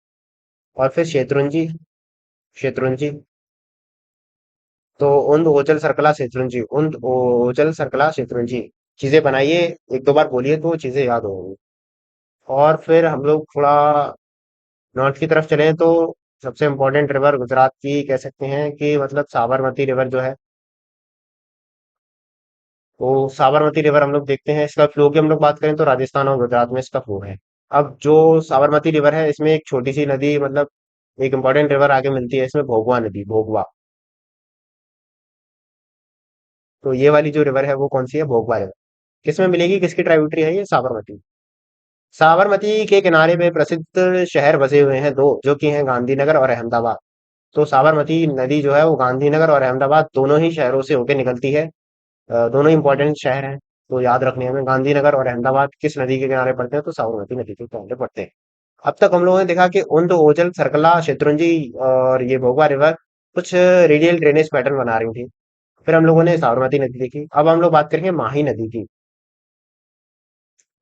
S1: और फिर शेत्रुंजी, शेत्रुंजी। तो उंद, ओचल, सर्कला, शेत्रुंजी, उंद, ओचल, सर्कला, शेत्रुंजी। चीजें बनाइए, एक दो बार बोलिए तो चीजें याद होंगी। और फिर हम लोग थोड़ा नॉर्थ की तरफ चले तो सबसे इम्पोर्टेंट रिवर गुजरात की कह सकते हैं कि मतलब साबरमती रिवर जो है, वो साबरमती रिवर हम लोग देखते हैं। इसका फ्लो की हम लोग बात करें तो राजस्थान और गुजरात में इसका फ्लो है। अब जो साबरमती रिवर है इसमें एक छोटी सी नदी, मतलब एक इंपॉर्टेंट रिवर आगे मिलती है इसमें, भोगवा नदी, भोगवा। तो ये वाली जो रिवर है वो कौन सी है? भोगवा रिवर। किसमें मिलेगी, किसकी ट्राइब्यूटरी है ये? साबरमती। साबरमती के किनारे पे प्रसिद्ध शहर बसे हुए हैं दो, जो कि हैं गांधीनगर और अहमदाबाद। तो साबरमती नदी जो है वो गांधीनगर और अहमदाबाद दोनों ही शहरों से होकर निकलती है। दोनों इंपॉर्टेंट शहर हैं, तो याद रखने हमें। गांधीनगर और अहमदाबाद किस नदी के किनारे पड़ते हैं? तो साबरमती नदी के किनारे पड़ते हैं। अब तक हम लोगों ने देखा कि उन तो ओजल, सरकला, शेत्रुंजी और ये भोगवा रिवर कुछ रेडियल ड्रेनेज पैटर्न बना रही थी। फिर हम लोगों ने साबरमती नदी देखी। अब हम लोग बात करेंगे माही नदी की।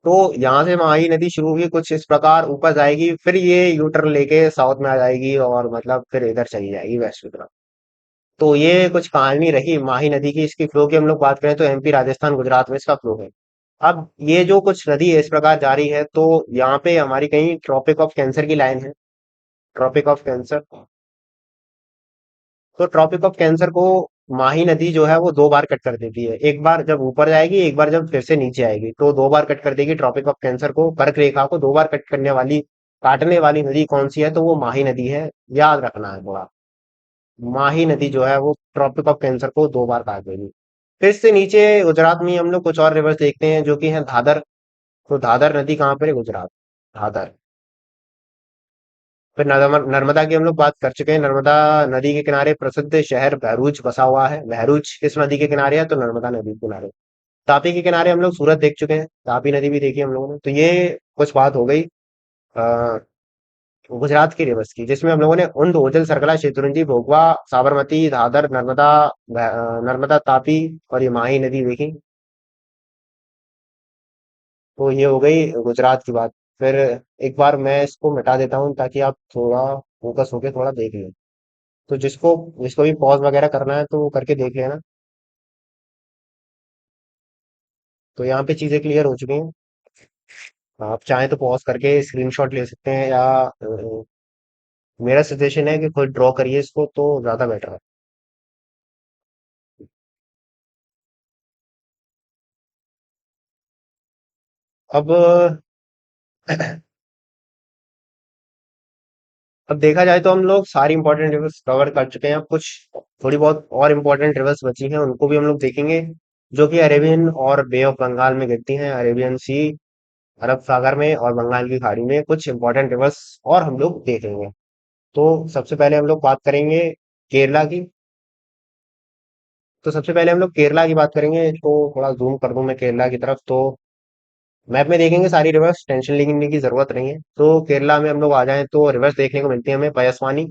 S1: तो यहाँ से माही नदी शुरू होगी कुछ इस प्रकार ऊपर जाएगी, फिर ये यू टर्न लेके साउथ में आ जाएगी और मतलब फिर इधर चली जाएगी वेस्ट की तरफ। तो ये कुछ कहानी रही माही नदी की। इसकी फ्लो की हम लोग बात करें तो एमपी, राजस्थान, गुजरात में इसका फ्लो है। अब ये जो कुछ नदी है इस प्रकार जारी है, तो यहाँ पे हमारी कहीं ट्रॉपिक ऑफ कैंसर की लाइन है। Tropic of cancer. तो ट्रॉपिक ऑफ कैंसर को माही नदी जो है वो दो बार कट कर देती है, एक बार जब ऊपर जाएगी, एक बार जब फिर से नीचे आएगी, तो दो बार कट कर देगी ट्रॉपिक ऑफ कैंसर को। कर्क रेखा को दो बार कट करने वाली, काटने वाली नदी कौन सी है, तो वो माही नदी है। याद रखना है थोड़ा। माही नदी जो है वो ट्रॉपिक ऑफ कैंसर को दो बार काट देगी। फिर से नीचे गुजरात में ही हम लोग कुछ और रिवर्स देखते हैं जो कि है धादर। तो धादर नदी कहाँ पर है? गुजरात। धादर। फिर नर्मदा की हम लोग बात कर चुके हैं। नर्मदा नदी के किनारे प्रसिद्ध शहर बहरूच बसा हुआ है। बहरूच किस नदी के किनारे है? तो नर्मदा नदी के किनारे। तापी के किनारे हम लोग सूरत देख चुके हैं, तापी नदी भी देखी हम लोगों ने। तो ये कुछ बात हो गई अ, गुजरात की रिवर्स की, जिसमें हम लोगों ने उंड, ओजल, सरकला, शेत्रुंजी, भोगवा, साबरमती, दादर, नर्मदा, नर्मदा, तापी और ये माही नदी देखी। तो ये हो गई गुजरात की बात। फिर एक बार मैं इसको मिटा देता हूँ ताकि आप थोड़ा फोकस होके थोड़ा देख लें। तो जिसको जिसको भी पॉज वगैरह करना है तो वो करके देख लेना। तो यहाँ पे चीजें क्लियर हो चुकी हैं। आप चाहें तो पॉज करके स्क्रीनशॉट ले सकते हैं, या मेरा सजेशन है कि खुद ड्रॉ करिए इसको तो ज्यादा बेटर है। अब अब देखा जाए तो हम लोग सारी इंपॉर्टेंट रिवर्स कवर कर चुके हैं। अब कुछ थोड़ी बहुत और इंपॉर्टेंट रिवर्स बची हैं, उनको भी हम लोग देखेंगे, जो कि अरेबियन और बे ऑफ बंगाल में गिरती हैं। अरेबियन सी, अरब सागर में और बंगाल की खाड़ी में कुछ इंपॉर्टेंट रिवर्स और हम लोग देखेंगे। तो सबसे पहले हम लोग बात करेंगे केरला की। तो सबसे पहले हम लोग केरला की बात करेंगे, तो थोड़ा जूम कर दूं मैं केरला की तरफ। तो मैप में देखेंगे सारी रिवर्स, टेंशन लेने की जरूरत नहीं है। तो केरला में हम लोग आ जाएं तो रिवर्स देखने को मिलती है हमें पयसवानी,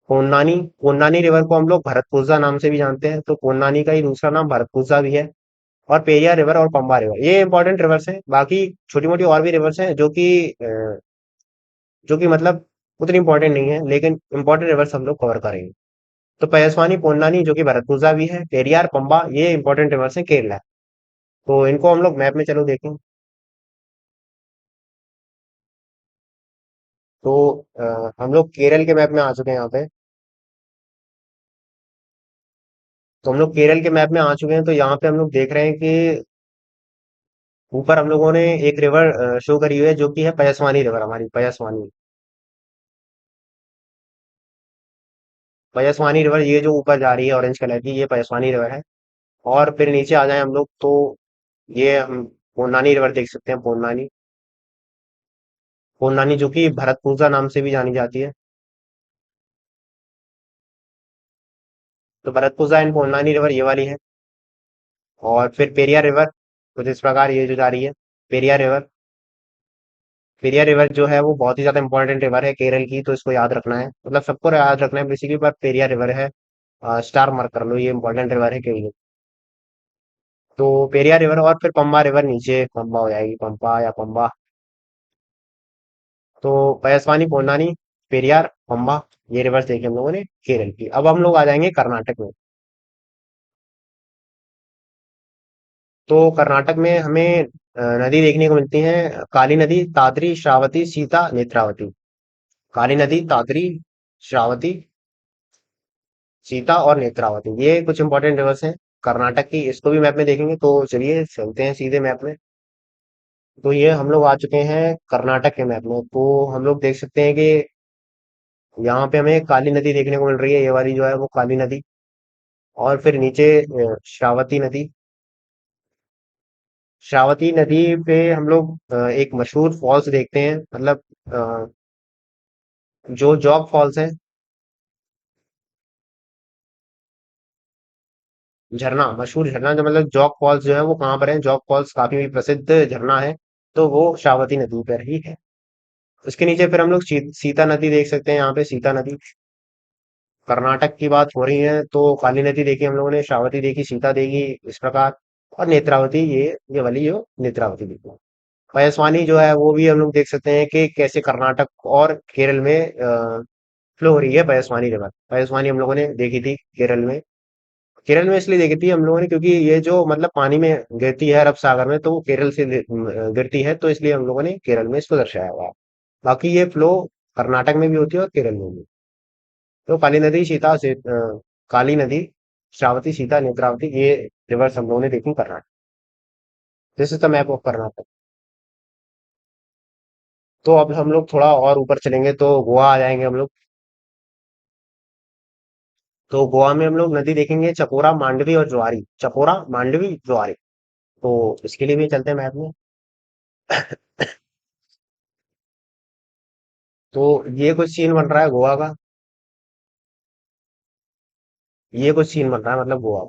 S1: पोन्नानी। पोन्नानी रिवर को हम लोग भरतपुजा नाम से भी जानते हैं, तो पोन्नानी का ही दूसरा नाम भरतपुजा भी है। और पेरियार रिवर और पंबा रिवर, ये इंपॉर्टेंट रिवर्स हैं। बाकी छोटी मोटी और भी रिवर्स हैं जो कि मतलब उतनी इंपॉर्टेंट नहीं है, लेकिन इंपॉर्टेंट रिवर्स हम लोग कवर करेंगे। तो पयसवानी, पोन्नानी जो कि भरतपुजा भी है, पेरियार, पंबा, ये इंपॉर्टेंट रिवर्स हैं केरला। तो इनको हम लोग मैप में चलो देखें। तो हम लोग केरल के मैप में आ चुके हैं यहाँ पे। तो हम लोग केरल के मैप में आ चुके हैं, तो यहाँ पे हम लोग देख रहे हैं कि ऊपर हम लोगों ने एक रिवर शो करी हुई है जो कि है पयसवानी रिवर, हमारी पयसवानी। पयसवानी रिवर ये जो ऊपर जा रही है ऑरेंज कलर की, ये पयसवानी रिवर है। और फिर नीचे आ जाए हम लोग तो ये हम पोन्नानी रिवर देख सकते हैं। पोन्नानी, पोन्नानी जो कि भरतपुजा नाम से भी जानी जाती है। तो भरतपुजा एंड पोन्नानी रिवर ये वाली है। और फिर पेरियार रिवर कुछ इस प्रकार ये जो जा रही है। पेरियार रिवर, पेरियार रिवर जो है वो बहुत ही ज्यादा इंपॉर्टेंट रिवर है केरल की, तो इसको याद रखना है, मतलब सबको याद रखना है बेसिकली। पर पेरियार रिवर है, स्टार मार्क कर लो, ये इंपॉर्टेंट रिवर है केरल की। तो पेरियार रिवर और फिर पंबा रिवर नीचे पंबा हो जाएगी, पंपा या पंबा। तो पयसवानी, पोन्नानी, पेरियार, पंबा, ये रिवर्स देखे हम लोगों ने केरल की। अब हम लोग आ जाएंगे कर्नाटक में। तो कर्नाटक में हमें नदी देखने को मिलती है, काली नदी, ताद्री, श्रावती, सीता, नेत्रावती। काली नदी, ताद्री, श्रावती, सीता और नेत्रावती, ये कुछ इंपॉर्टेंट रिवर्स हैं कर्नाटक की। इसको भी मैप में देखेंगे, तो चलिए चलते हैं सीधे मैप में। तो ये हम लोग आ चुके हैं कर्नाटक के मैप में। तो हम लोग देख सकते हैं कि यहाँ पे हमें काली नदी देखने को मिल रही है, ये वाली जो है वो काली नदी। और फिर नीचे श्रावती नदी। श्रावती नदी पे हम लोग एक मशहूर फॉल्स देखते हैं, मतलब अ, जो जॉग फॉल्स है। झरना, मशहूर झरना जो मतलब जॉग फॉल्स जो है वो कहाँ पर है? जॉग फॉल्स काफी प्रसिद्ध झरना है, तो वो श्रावती नदी पर ही है। उसके नीचे फिर हम लोग सीता नदी देख सकते हैं, यहाँ पे सीता नदी। कर्नाटक की बात हो रही है तो काली नदी देखी हम लोगों ने, श्रावती देखी, सीता देखी, इस प्रकार। और नेत्रावती, ये वाली जो नेत्रावती देखी। पयसवानी जो है वो भी हम लोग देख सकते हैं कि कैसे कर्नाटक और केरल में फ्लो हो रही है पयसवानी रिवर। पयसवानी हम लोगों ने देखी थी केरल में। केरल में इसलिए देखी थी हम लोगों ने क्योंकि ये जो मतलब पानी में गिरती है अरब सागर में, तो वो केरल से गिरती है, तो इसलिए हम लोगों ने केरल में इसको दर्शाया हुआ है। बाकी ये फ्लो कर्नाटक में भी होती है और केरल में भी। तो काली नदी, काली नदी, श्रावती, सीता, नेत्रावती, ये रिवर्स हम लोगों ने देखी Karnataka. This is the map of Karnataka. तो अब हम लोग थोड़ा और ऊपर चलेंगे तो गोवा आ जाएंगे हम लोग। तो गोवा में हम लोग नदी देखेंगे चपोरा, मांडवी और ज्वारी। चपोरा, मांडवी, ज्वारी। तो इसके लिए भी चलते हैं मैप में। तो ये कुछ सीन बन रहा है गोवा का। ये कुछ सीन बन रहा है मतलब गोवा।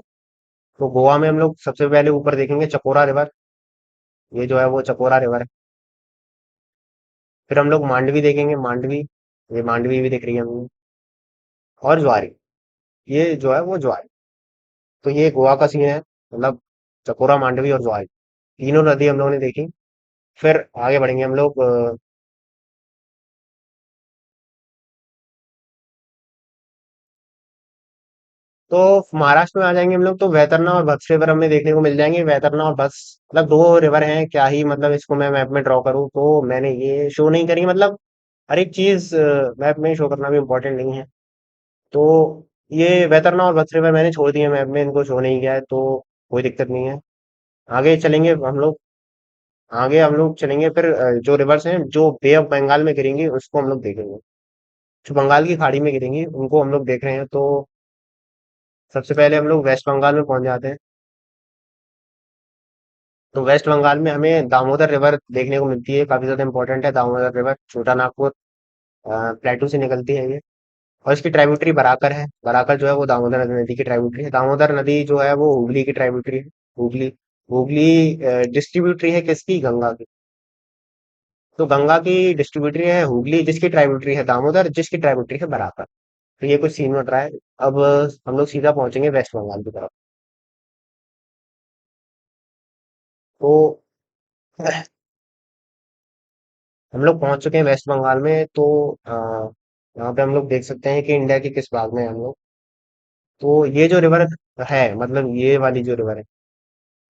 S1: तो गोवा में हम लोग सबसे पहले ऊपर देखेंगे चपोरा रिवर। ये जो है वो चपोरा रिवर है। फिर हम लोग मांडवी देखेंगे, मांडवी। ये मांडवी भी दिख रही है हमें। और ज्वारी, ये जो है वो ज्वारी। तो ये गोवा का सीन है, मतलब चपोरा, मांडवी और ज्वारी, तीनों नदी हम लोगों ने देखी। फिर आगे बढ़ेंगे हम लोग। तो महाराष्ट्र में आ जाएंगे हम लोग, तो वैतरना और भद्र रिवर हमें देखने को मिल जाएंगे। वैतरना और भद्र, मतलब दो रिवर हैं क्या ही, मतलब इसको मैं मैप में ड्रॉ करूँ तो मैंने ये शो नहीं करी, मतलब हर एक चीज मैप में शो करना भी इम्पोर्टेंट नहीं है। तो ये वैतरना और भद्र रिवर मैंने छोड़ दिए मैप में, इनको शो नहीं किया है, तो कोई दिक्कत नहीं है। आगे चलेंगे हम लोग। आगे हम लोग चलेंगे फिर जो रिवर्स हैं जो बे ऑफ बंगाल में गिरेंगी उसको हम लोग देखेंगे। जो बंगाल की खाड़ी में गिरेंगी उनको हम लोग देख रहे हैं। तो सबसे पहले हम लोग वेस्ट बंगाल में पहुंच जाते हैं। तो वेस्ट बंगाल में हमें दामोदर रिवर देखने को मिलती है, काफी ज्यादा इंपॉर्टेंट है दामोदर रिवर। छोटा नागपुर प्लेटू से निकलती है ये। और इसकी ट्राइब्यूटरी बराकर है। बराकर जो है वो दामोदर नदी की ट्राइब्यूटरी है। दामोदर नदी जो है वो हुगली की ट्राइब्यूटरी है। हुगली, हुगली डिस्ट्रीब्यूटरी है किसकी, गंगा की। तो गंगा की डिस्ट्रीब्यूटरी है हुगली, जिसकी ट्राइब्यूटरी है दामोदर, जिसकी ट्राइब्यूटरी है बराकर। तो ये कुछ सीन बन रहा है। अब हम लोग सीधा पहुंचेंगे वेस्ट बंगाल की तरफ। तो हम लोग पहुंच चुके हैं वेस्ट बंगाल में। तो यहाँ पे हम लोग देख सकते हैं कि इंडिया के किस भाग में हैं हम लोग। तो ये जो रिवर है, मतलब ये वाली जो रिवर है,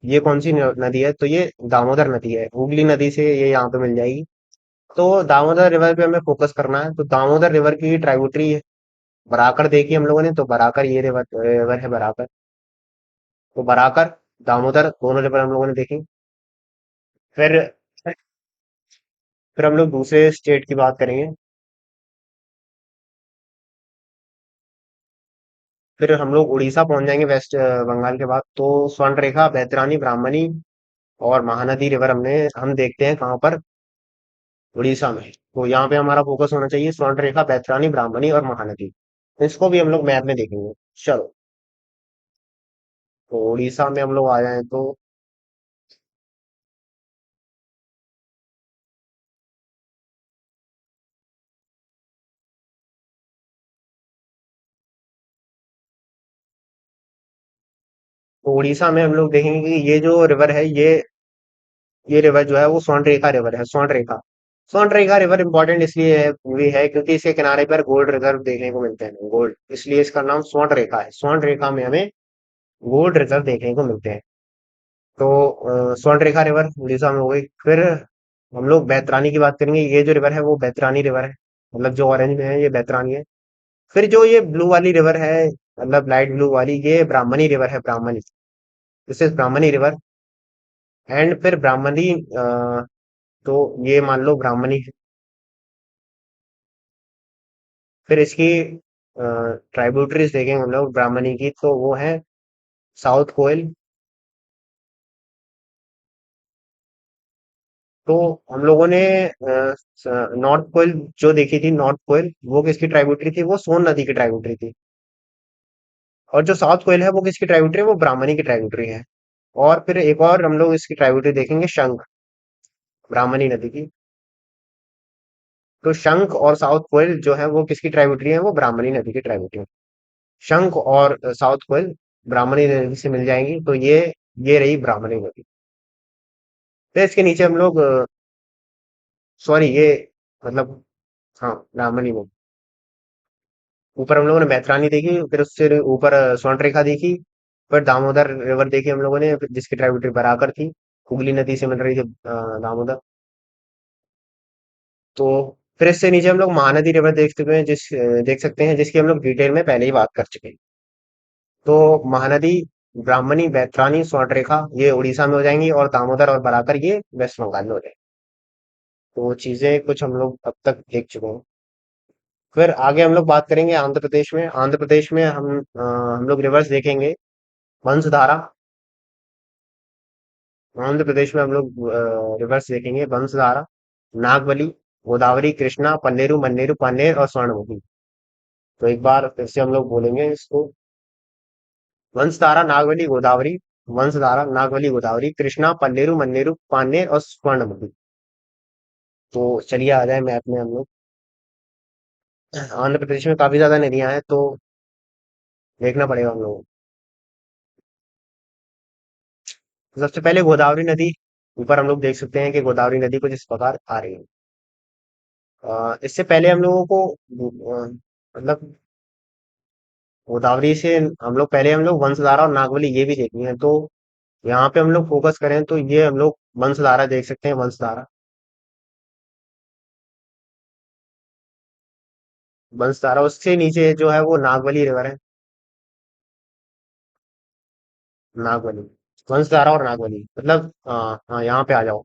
S1: ये कौन सी नदी है, तो ये दामोदर नदी है। हुगली नदी से ये यहाँ पे मिल जाएगी। तो दामोदर रिवर पे हमें फोकस करना है। तो दामोदर रिवर की ट्राइब्यूटरी है बराकर देखी हम लोगों ने, तो बराकर, ये रिवर रिवर है बराकर। तो बराकर, दामोदर, दोनों रिवर हम लोगों ने देखी। फिर फिर हम लोग दूसरे स्टेट की बात करेंगे। फिर हम लोग उड़ीसा पहुंच जाएंगे वेस्ट बंगाल के बाद। तो स्वर्ण रेखा, बैतरानी, ब्राह्मणी और महानदी रिवर हम देखते हैं कहाँ पर, उड़ीसा में। तो यहाँ पे हमारा फोकस होना चाहिए स्वर्ण रेखा, बैतरानी, ब्राह्मणी और महानदी। इसको भी हम लोग मैप में देखेंगे। चलो, तो उड़ीसा में हम लोग आ जाए तो उड़ीसा में हम लोग देखेंगे कि ये जो रिवर है, ये रिवर जो है वो स्वर्ण रेखा रिवर है। स्वर्ण रेखा, स्वर्ण रेखा रिवर इंपॉर्टेंट इसलिए है भी है क्योंकि इसके किनारे पर गोल्ड रिजर्व देखने को मिलते हैं, गोल्ड, इसलिए इसका नाम स्वर्ण रेखा है। स्वर्ण रेखा में हमें गोल्ड रिजर्व देखने को मिलते हैं। तो स्वर्ण रेखा रिवर उड़ीसा में हो गई। फिर हम लोग बैतरानी की बात करेंगे। ये जो रिवर है वो बैतरानी रिवर है, मतलब जो ऑरेंज में है ये बैतरानी है। फिर जो ये ब्लू वाली रिवर है, मतलब लाइट ब्लू वाली, ये ब्राह्मणी रिवर है, Brahmani. This is Brahmani river. And फिर ब्राह्मणी, तो ये मान लो ब्राह्मणी है। फिर इसकी ट्राइब्यूटरीज देखेंगे हम लोग ब्राह्मणी की, तो वो है साउथ कोयल। तो हम लोगों ने नॉर्थ कोयल जो देखी थी, नॉर्थ कोयल वो किसकी ट्राइब्यूटरी थी, वो सोन नदी की ट्राइब्यूटरी थी। और जो साउथ कोयल है वो किसकी ट्राइब्यूटरी है, वो ब्राह्मणी की ट्राइब्यूटरी है। और फिर एक और हम लोग इसकी ट्राइब्यूटरी देखेंगे, शंख, ब्राह्मणी नदी की। तो शंख और साउथ कोयल जो है वो किसकी ट्राइब्यूटरी है, वो ब्राह्मणी नदी की ट्राइब्यूटरी है। शंख और साउथ कोयल ब्राह्मणी नदी से मिल जाएंगी। तो ये रही ब्राह्मणी नदी। फिर इसके नीचे हम लोग सॉरी ये मतलब, हाँ ब्राह्मणी में। ऊपर हम लोगों ने बैतरानी देखी, फिर उससे ऊपर स्वर्ण रेखा देखी, फिर दामोदर रिवर देखी हम लोगों ने, जिसकी ट्राइब्यूटरी बराकर थी, हुगली नदी से मिल रही थी दामोदर। तो फिर इससे नीचे हम लोग महानदी रिवर देख चुके हैं, देख सकते हैं, जिसकी हम लोग डिटेल में पहले ही बात कर चुके हैं। तो महानदी, ब्राह्मणी, बैतरानी, स्वर्णरेखा ये उड़ीसा में हो जाएंगी, और दामोदर और बराकर ये वेस्ट बंगाल में हो जाएंगे। तो वो चीजें कुछ हम लोग अब तक देख चुके हैं। फिर आगे हम लोग बात करेंगे आंध्र प्रदेश में। आंध्र प्रदेश में हम लोग रिवर्स देखेंगे। वंशधारा। आंध्र प्रदेश में हम लोग रिवर्स देखेंगे। वंशधारा, नागवली, गोदावरी, कृष्णा, पन्नेरू, मन्नेरू, पानेर और स्वर्णमुखी। तो एक बार फिर से हम लोग बोलेंगे इसको। वंशधारा, नागवली, गोदावरी। वंशधारा, नागवली, गोदावरी, कृष्णा, पन्नेरू, मन्नेरू, पानेर और स्वर्णमुखी। तो चलिए आ जाए मैप में हम लोग। आंध्र प्रदेश में काफी ज्यादा नदियां हैं, तो देखना पड़ेगा हम लोगों को। सबसे पहले गोदावरी नदी। ऊपर हम लोग देख सकते हैं कि गोदावरी नदी कुछ इस प्रकार आ रही है। इससे पहले हम लोगों को मतलब गोदावरी से हम लोग वंशधारा और नागवली ये भी देखनी है। तो यहाँ पे हम लोग फोकस करें तो ये हम लोग वंशधारा देख सकते हैं। वंशधारा, वंशधारा उससे नीचे जो है वो नागवली रिवर है। नागवली, वंशधारा और नागवली मतलब हाँ यहाँ पे आ जाओ।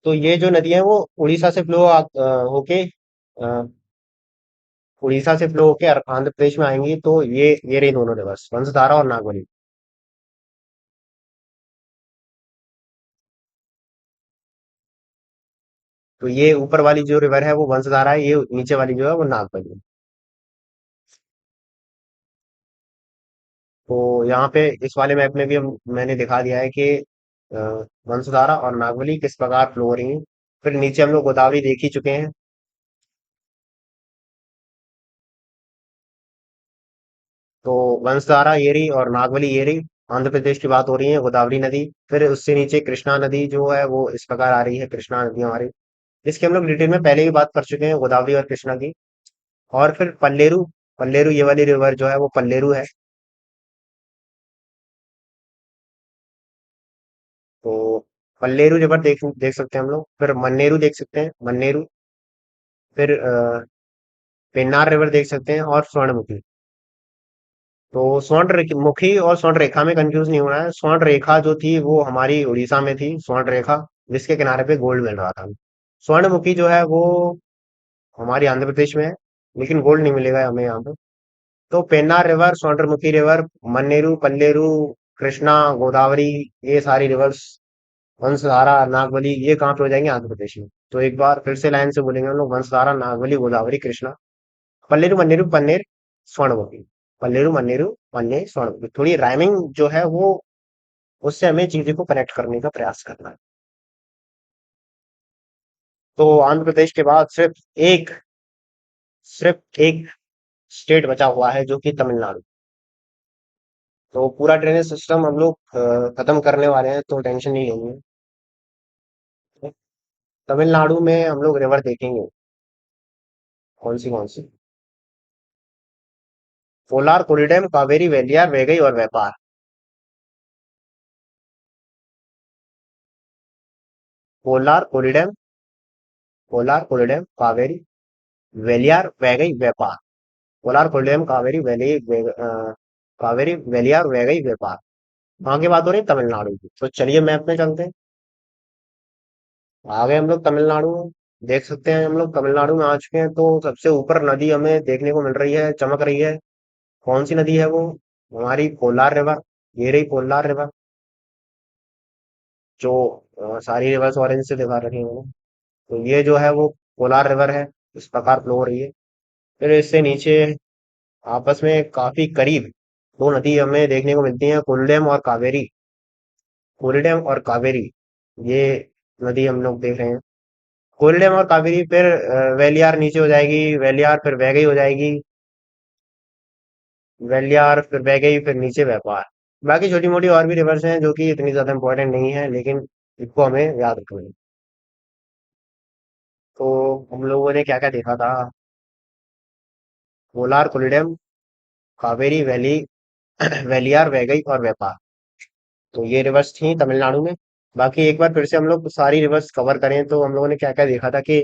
S1: तो ये जो नदियां हैं वो उड़ीसा से होके अ, उड़ीसा से फ्लो होके आंध्र प्रदेश में आएंगी। तो ये रही दोनों रिवर्स, वंशधारा और नागवली। तो ये ऊपर वाली जो रिवर है वो वंशधारा है, ये नीचे वाली जो है वो नागवली है। तो यहाँ पे इस वाले मैप में भी मैंने दिखा दिया है कि अ, वंशधारा और नागवली किस प्रकार फ्लो हो रही है। फिर नीचे हम लोग गोदावरी देख ही चुके हैं। तो वंशधारा ये रही और नागवली ये रही। आंध्र प्रदेश की बात हो रही है, गोदावरी नदी। फिर उससे नीचे कृष्णा नदी जो है वो इस प्रकार आ रही है, कृष्णा नदी हमारी, जिसकी हम लोग डिटेल में पहले ही बात कर चुके हैं, गोदावरी और कृष्णा की। और फिर पल्लेरू, पल्लेरू ये वाली रिवर जो है वो पल्लेरू है। तो पल्लेरू रिवर देख देख सकते हैं हम लोग। फिर मन्नेरू देख सकते हैं, मन्नेरू। फिर पेन्नार रिवर देख सकते हैं, और स्वर्णमुखी। तो मुखी और स्वर्ण रेखा में कंफ्यूज नहीं होना है। स्वर्ण रेखा जो थी वो हमारी उड़ीसा में थी, स्वर्ण रेखा, जिसके किनारे पे गोल्ड मिल रहा था। स्वर्णमुखी जो है वो हमारी आंध्र प्रदेश में है, लेकिन गोल्ड नहीं मिलेगा हमें यहाँ पे। तो पेन्नार रिवर, स्वर्णमुखी रिवर, मन्नेरू, पल्लेरू, कृष्णा, गोदावरी, ये सारी रिवर्स, वंशधारा, नागवली, ये कहाँ पे हो जाएंगे? आंध्र प्रदेश में। तो एक बार फिर से लाइन से बोलेंगे हम लोग, वंशधारा, नागवली, गोदावरी, कृष्णा, पल्लेरू, मन्नेरू, पन्नेर, स्वर्णमुखी। पल्लेरू, मन्नेरू, पन्नेर, स्वर्णमुखी। थोड़ी राइमिंग जो है वो, उससे हमें चीजें को कनेक्ट करने का प्रयास करना है। तो आंध्र प्रदेश के बाद सिर्फ एक स्टेट बचा हुआ है, जो कि तमिलनाडु। तो पूरा ड्रेनेज सिस्टम हम लोग खत्म करने वाले हैं, तो टेंशन नहीं लेंगे। तमिलनाडु में हम लोग रिवर देखेंगे। कौन सी? कोलार, कोलिडम, कावेरी, वेलियार, वेगई और वेपार। कोलार, कोलिडम, कोलार, कोलिडम, कावेरी, वेलियार, वैगई, वेपार। कोलार, कोलिडम, कावेरी, कावेरी, वेलियार, वैगई, वेपार। वहां की बात हो रही है तमिलनाडु की। तो चलिए मैप में चलते हैं। आ गए हम लोग तमिलनाडु में। देख सकते हैं हम लोग तमिलनाडु में आ चुके हैं। तो सबसे ऊपर नदी हमें देखने को मिल रही है, चमक रही है। कौन सी नदी है वो? हमारी कोलार रिवर। ये रही कोलार रिवर, जो सारी रिवर्स ऑरेंज से दिखा रही है मैंने। तो ये जो है वो कोलार रिवर है, इस प्रकार फ्लो हो रही है। फिर इससे नीचे आपस में काफी करीब दो नदी हमें देखने को मिलती हैं, कोल्लेम और कावेरी। कोल्लेम और कावेरी, ये नदी हम लोग देख रहे हैं। कोल्लेम और कावेरी, फिर वेलियार नीचे हो जाएगी, वेलियार फिर वैगई हो जाएगी, वेलियार फिर वैगई, फिर नीचे व्यापार। बाकी छोटी मोटी और भी रिवर्स हैं जो कि इतनी ज्यादा इंपॉर्टेंट नहीं है, लेकिन इसको हमें याद रखना है। तो हम लोगों ने क्या क्या देखा था, कोलार, कोलिडम, कावेरी वैली, वेलियार, वैगई और वेपार। तो ये रिवर्स थी तमिलनाडु में। बाकी एक बार फिर से हम लोग सारी रिवर्स कवर करें तो हम लोगों ने क्या क्या देखा था कि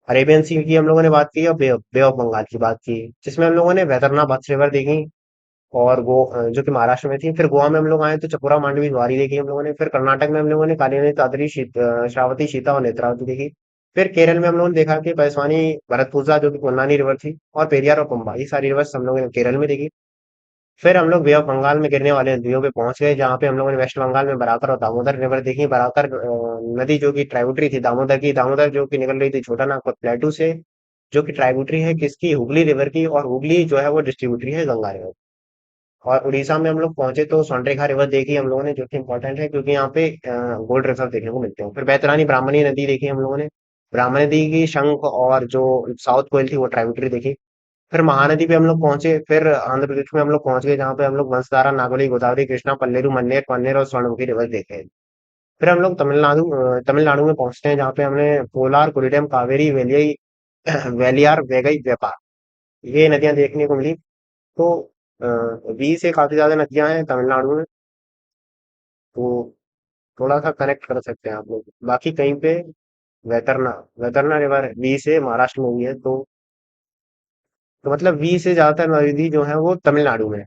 S1: अरेबियन सी की हम लोगों ने बात की और बे ऑफ बंगाल की बात की, जिसमें हम लोगों ने वैतरणाबत्स रिवर देखी और जो कि महाराष्ट्र में थी। फिर गोवा में हम लोग आए तो चपुरा, मांडवी, द्वारी देखी हम लोगों ने। फिर कर्नाटक में हम लोगों ने कालीनदी, तादरी, श्रावती, सीता और नेत्रावती देखी। फिर केरल में हम लोगों ने देखा कि पैसवानी, भरतपुजा जो कि पोन्नानी रिवर थी, और पेरियार और पंबा, ये सारी रिवर्स हम लोगों ने केरल में देखी। फिर हम लोग बे ऑफ बंगाल में गिरने वाले नदियों पे पहुंच गए, जहाँ पे हम लोगों ने वेस्ट बंगाल में बराकर और दामोदर रिवर देखी। बराकर नदी जो कि ट्राइब्यूटरी थी दामोदर की, दामोदर जो कि निकल रही थी छोटा नागपुर प्लेटू से, जो कि ट्राइब्यूटरी है किसकी, हुगली रिवर की, और हुगली जो है वो डिस्ट्रीब्यूटरी है गंगा रिवर। और उड़ीसा में हम लोग पहुंचे तो सोनरेखा रिवर देखी हम लोगों ने, जो कि इंपॉर्टेंट है क्योंकि यहाँ पे गोल्ड रिजर्व देखने को मिलते हैं। फिर बैतरानी ब्राह्मणी नदी देखी हम लोगों ने। ब्राह्मणी नदी की शंख और जो साउथ कोयल थी वो ट्राइब्यूटरी देखी। फिर महानदी पे हम लोग पहुंचे। फिर आंध्र प्रदेश में हम लोग पहुंच गए, जहाँ पे हम लोग वंशधारा, नागोली, गोदावरी, कृष्णा, पल्लेरू, मन्नेर, पन्नेर और स्वर्णमुखी रिवर देखे। फिर हम लोग तमिलनाडु में पहुंचते हैं, जहाँ पे हमने कोलार, कुलिडम, कावेरी, वेलियाई, वेलियार, वेगई, वेपार, ये नदियां देखने को मिली। तो 20 से काफी ज्यादा नदियां हैं तमिलनाडु में, तो थोड़ा सा कनेक्ट कर सकते हैं आप लोग। बाकी कहीं पे वैतरना, वैतरना रिवर बी से महाराष्ट्र में भी है। तो मतलब बी से ज्यादातर नदी जो है वो तमिलनाडु में है।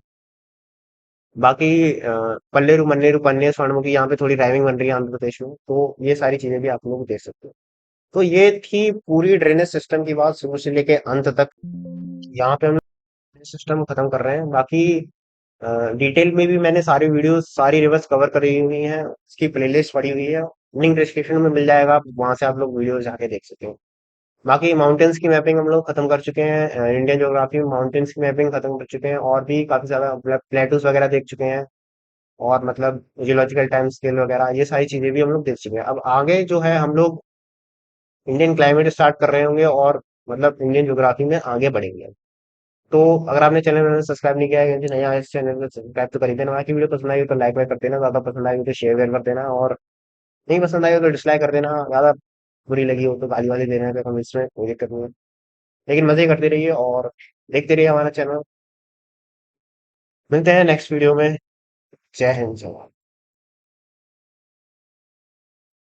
S1: बाकी पल्लेरू, मन्नेरू, पन्ने, स्वर्णमुखी, यहाँ पे थोड़ी ड्राइविंग बन रही है आंध्र प्रदेश में, तो ये सारी चीजें भी आप लोग देख सकते हो। तो ये थी पूरी ड्रेनेज सिस्टम की बात शुरू से लेके अंत तक। यहाँ पे हम सिस्टम खत्म कर रहे हैं। बाकी डिटेल में भी मैंने सारी वीडियोस, सारी रिवर्स कवर करी हुई हैं, उसकी प्लेलिस्ट पड़ी हुई है, लिंक डिस्क्रिप्शन में मिल जाएगा, वहां से आप लोग वीडियोस जाके देख सकते हो। बाकी माउंटेन्स की मैपिंग हम लोग खत्म कर चुके हैं, इंडियन ज्योग्राफी में माउंटेन्स की मैपिंग खत्म कर चुके हैं, और भी काफी ज्यादा प्लेटूस वगैरह देख चुके हैं, और मतलब जियोलॉजिकल टाइम स्केल वगैरह ये सारी चीजें भी हम लोग देख चुके हैं। अब आगे जो है हम लोग इंडियन क्लाइमेट स्टार्ट कर रहे होंगे, और मतलब इंडियन ज्योग्राफी में आगे बढ़ेंगे। तो अगर आपने चैनल में सब्सक्राइब नहीं किया है, क्योंकि नया है इस चैनल को सब्सक्राइब तो कर ही देना। बाकी वीडियो पसंद आई हो तो लाइक वाइक कर देना, ज्यादा पसंद आई हो तो शेयर वेयर कर देना, और नहीं पसंद आई हो तो डिसलाइक कर देना। ज्यादा बुरी लगी हो तो गाली वाली देने पे कमेंट्स में, कोई दिक्कत नहीं है। लेकिन मजे करते रहिए और देखते रहिए हमारा चैनल। मिलते हैं नेक्स्ट वीडियो में। जय हिंद, जय भारत।